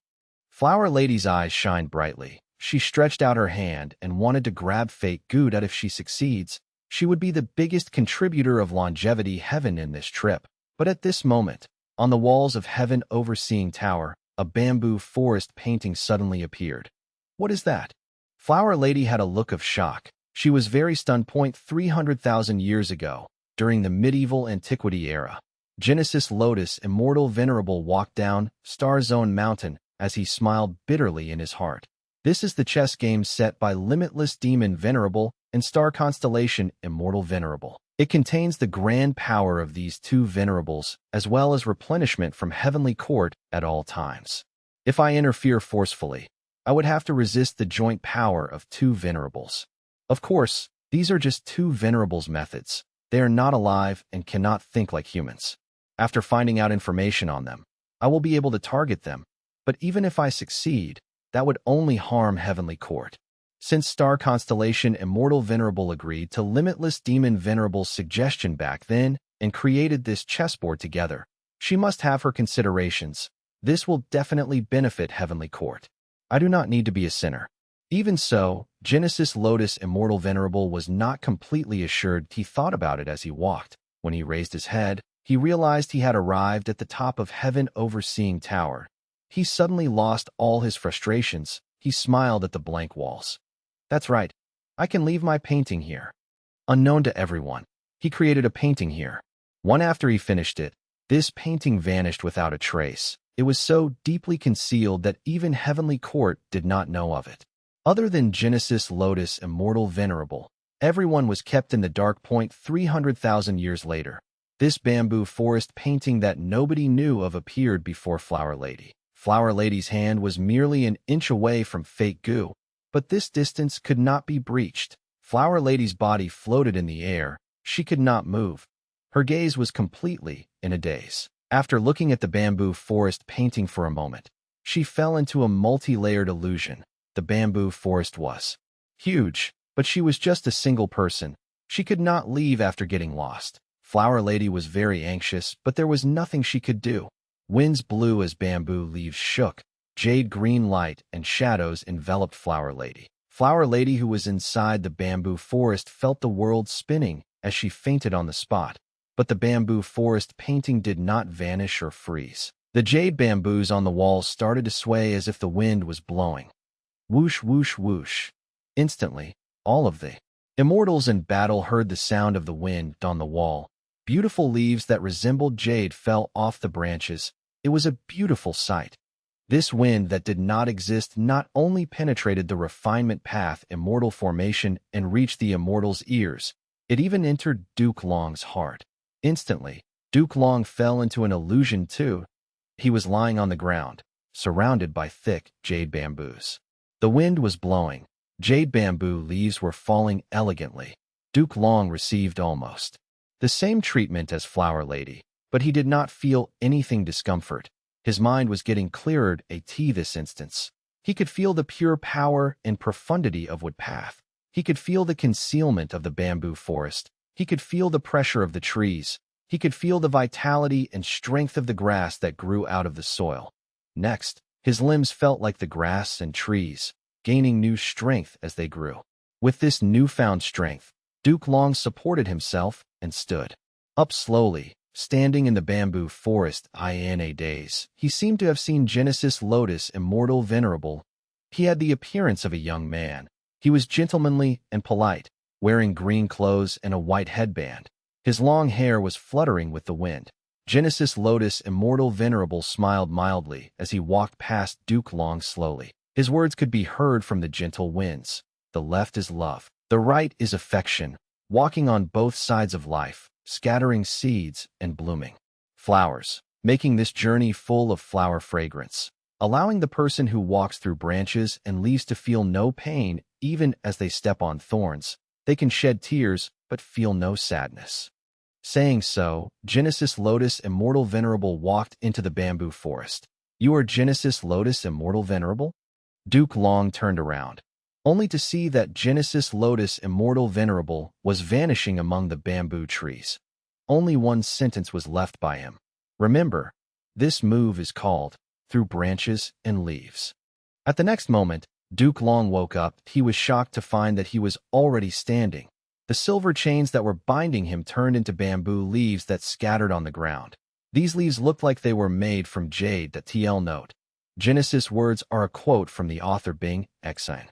Flower Lady's eyes shined brightly. She stretched out her hand and wanted to grab Fate Gu that if she succeeds, she would be the biggest contributor of longevity heaven in this trip. But at this moment, on the walls of Heaven Overseeing Tower, a bamboo forest painting suddenly appeared. What is that? Flower Lady had a look of shock. She was very stunned. 300,000 years ago, during the medieval antiquity era, Genesis Lotus Immortal Venerable walked down Star Zone Mountain as he smiled bitterly in his heart. This is the chess game set by Limitless Demon Venerable and Star Constellation Immortal Venerable. It contains the grand power of these two venerables, as well as replenishment from Heavenly Court at all times. If I interfere forcefully, I would have to resist the joint power of two venerables. Of course, these are just two venerables' methods. They are not alive and cannot think like humans. After finding out information on them, I will be able to target them, but even if I succeed, that would only harm Heavenly Court. Since Star Constellation Immortal Venerable agreed to Limitless Demon Venerable's suggestion back then and created this chessboard together, she must have her considerations. This will definitely benefit Heavenly Court. I do not need to be a sinner. Even so, Genesis Lotus Immortal Venerable was not completely assured. He thought about it as he walked. When he raised his head, he realized he had arrived at the top of Heaven Overseeing Tower. He suddenly lost all his frustrations. He smiled at the blank walls. That's right. I can leave my painting here. Unknown to everyone, he created a painting here. One after he finished it, this painting vanished without a trace. It was so deeply concealed that even Heavenly Court did not know of it. Other than Genesis Lotus Immortal Venerable, everyone was kept in the dark. 300,000 years later, this bamboo forest painting that nobody knew of appeared before Flower Lady. Flower Lady's hand was merely an inch away from Fate Gu, but this distance could not be breached. Flower Lady's body floated in the air. She could not move. Her gaze was completely in a daze. After looking at the bamboo forest painting for a moment, she fell into a multi-layered illusion. The bamboo forest was huge, but she was just a single person. She could not leave after getting lost. Flower Lady was very anxious, but there was nothing she could do. Winds blew as bamboo leaves shook. Jade green light and shadows enveloped Flower Lady. Flower Lady, who was inside the bamboo forest, felt the world spinning as she fainted on the spot. But the bamboo forest painting did not vanish or freeze. The jade bamboos on the walls started to sway as if the wind was blowing. Whoosh, whoosh, whoosh. Instantly, all of the immortals in battle heard the sound of the wind on the wall. Beautiful leaves that resembled jade fell off the branches. It was a beautiful sight. This wind that did not exist not only penetrated the refinement path immortal formation and reached the immortals' ears, it even entered Duke Long's heart. Instantly, Duke Long fell into an illusion too. He was lying on the ground, surrounded by thick jade bamboos. The wind was blowing. Jade bamboo leaves were falling elegantly. Duke Long received almost the same treatment as Flower Lady, but he did not feel anything discomfort. His mind was getting clearer this instance. He could feel the pure power and profundity of Wood Path. He could feel the concealment of the bamboo forest. He could feel the pressure of the trees. He could feel the vitality and strength of the grass that grew out of the soil. Next, his limbs felt like the grass and trees, gaining new strength as they grew. With this newfound strength, Duke Long supported himself and stood up slowly, standing in the bamboo forest in a daze. He seemed to have seen Genesis Lotus Immortal Venerable. He had the appearance of a young man. He was gentlemanly and polite, wearing green clothes and a white headband. His long hair was fluttering with the wind. Genesis Lotus Immortal Venerable smiled mildly as he walked past Duke Long slowly. His words could be heard from the gentle winds. The left is love. The right is affection, walking on both sides of life, scattering seeds and blooming flowers, making this journey full of flower fragrance, allowing the person who walks through branches and leaves to feel no pain even as they step on thorns. They can shed tears but feel no sadness. Saying so, Genesis Lotus Immortal Venerable walked into the bamboo forest. You are Genesis Lotus Immortal Venerable? Duke Long turned around, only to see that Genesis Lotus Immortal Venerable was vanishing among the bamboo trees. Only one sentence was left by him. Remember, this move is called through branches and leaves. At the next moment, Duke Long woke up. He was shocked to find that he was already standing. The silver chains that were binding him turned into bamboo leaves that scattered on the ground. These leaves looked like they were made from jade. TL note. Genesis words are a quote from the author Bing Xine.